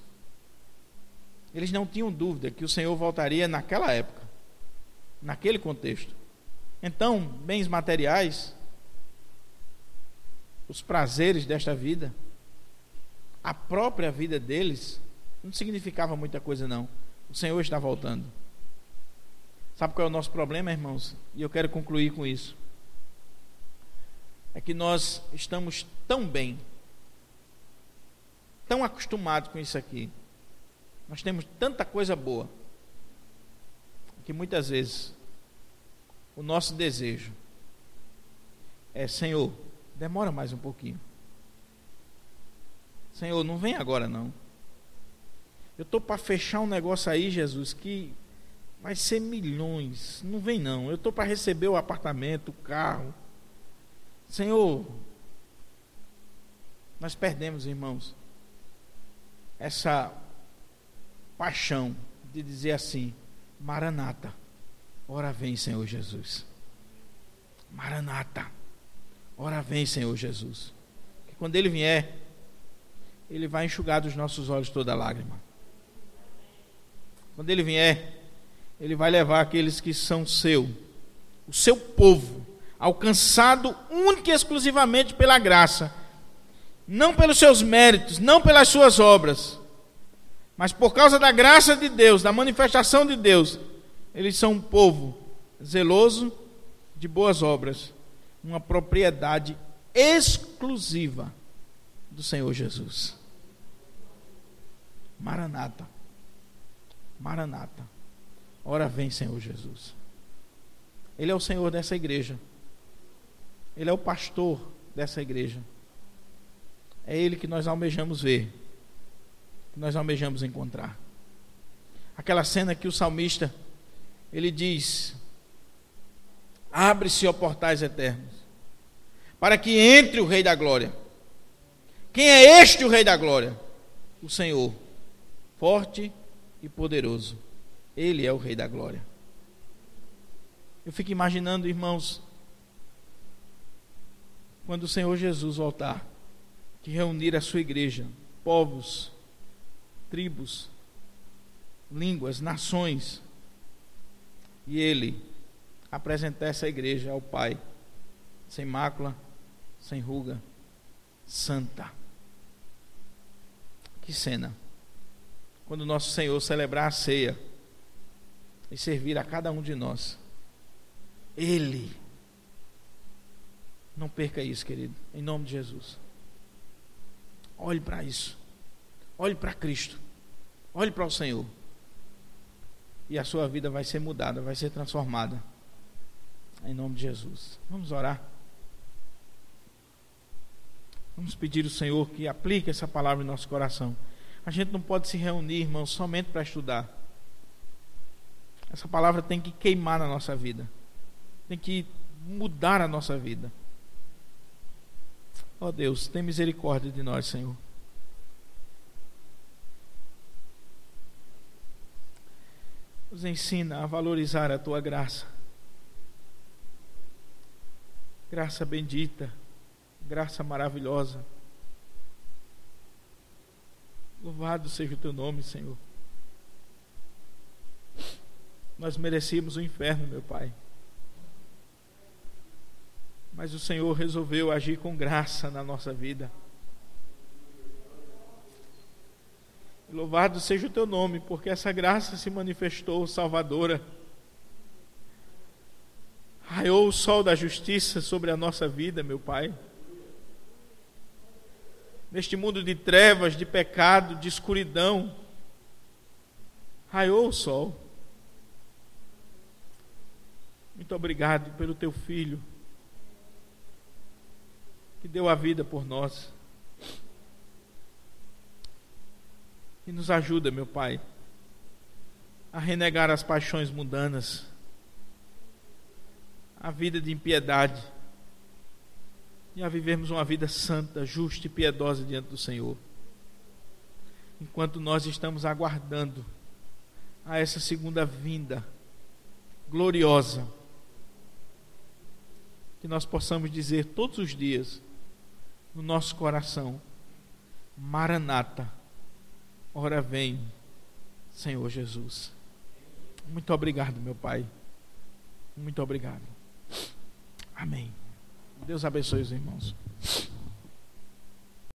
Eles não tinham dúvida que o Senhor voltaria naquela época, naquele contexto. Então, bens materiais, os prazeres desta vida, a própria vida deles não significava muita coisa, não. O Senhor está voltando. Sabe qual é o nosso problema, irmãos? E eu quero concluir com isso. É que nós estamos tão bem, tão acostumados com isso aqui. Nós temos tanta coisa boa, que muitas vezes o nosso desejo é: Senhor, demora mais um pouquinho. Senhor, não vem agora não. Eu estou para fechar um negócio aí, Jesus, que vai ser milhões. Não vem não. Eu estou para receber o apartamento, o carro. Senhor, nós perdemos, irmãos, essa paixão de dizer assim: Maranata, ora vem, Senhor Jesus. Maranata, ora vem, Senhor Jesus. Que quando Ele vier, Ele vai enxugar dos nossos olhos toda lágrima. Quando Ele vier, Ele vai levar aqueles que são o seu povo, alcançado única e exclusivamente pela graça, não pelos seus méritos, não pelas suas obras, mas por causa da graça de Deus, da manifestação de Deus. Eles são um povo zeloso de boas obras, uma propriedade exclusiva do Senhor Jesus. Maranata, Maranata, ora vem, Senhor Jesus. Ele é o Senhor dessa igreja. Ele é o pastor dessa igreja. É Ele que nós almejamos ver, que nós almejamos encontrar. Aquela cena que o salmista, ele diz: abre-se, ó portais eternos, para que entre o Rei da Glória. Quem é este o Rei da Glória? O Senhor, forte e poderoso. Ele é o Rei da Glória. Eu fico imaginando, irmãos, quando o Senhor Jesus voltar, que reunir a sua igreja, povos, tribos, línguas, nações, e Ele apresentar essa igreja ao Pai, sem mácula, sem ruga, santa. Que cena! Quando nosso Senhor celebrar a ceia e servir a cada um de nós, Ele, não perca isso, querido, em nome de Jesus. Olhe para isso, olhe para Cristo, olhe para o Senhor, e a sua vida vai ser mudada, vai ser transformada, em nome de Jesus. Vamos orar. Vamos pedir ao Senhor que aplique essa palavra em nosso coração. A gente não pode se reunir, irmãos, somente para estudar. Essa palavra tem que queimar na nossa vida, tem que mudar a nossa vida. Ó Deus, tem misericórdia de nós, Senhor. Nos ensina a valorizar a Tua graça. Graça bendita, graça maravilhosa. Louvado seja o Teu nome, Senhor. Nós merecíamos o inferno, meu Pai, mas o Senhor resolveu agir com graça na nossa vida. Louvado seja o Teu nome, porque essa graça se manifestou salvadora. Raiou o sol da justiça sobre a nossa vida, meu Pai. Neste mundo de trevas, de pecado, de escuridão, raiou o sol. Muito obrigado pelo Teu Filho, que deu a vida por nós. E nos ajuda, meu Pai, a renegar as paixões mundanas, a vida de impiedade, e a vivermos uma vida santa, justa e piedosa diante do Senhor, enquanto nós estamos aguardando a essa segunda vinda gloriosa, que nós possamos dizer todos os dias no nosso coração: Maranata, ora vem, Senhor Jesus. Muito obrigado, meu Pai, muito obrigado. Amém. Deus abençoe os irmãos.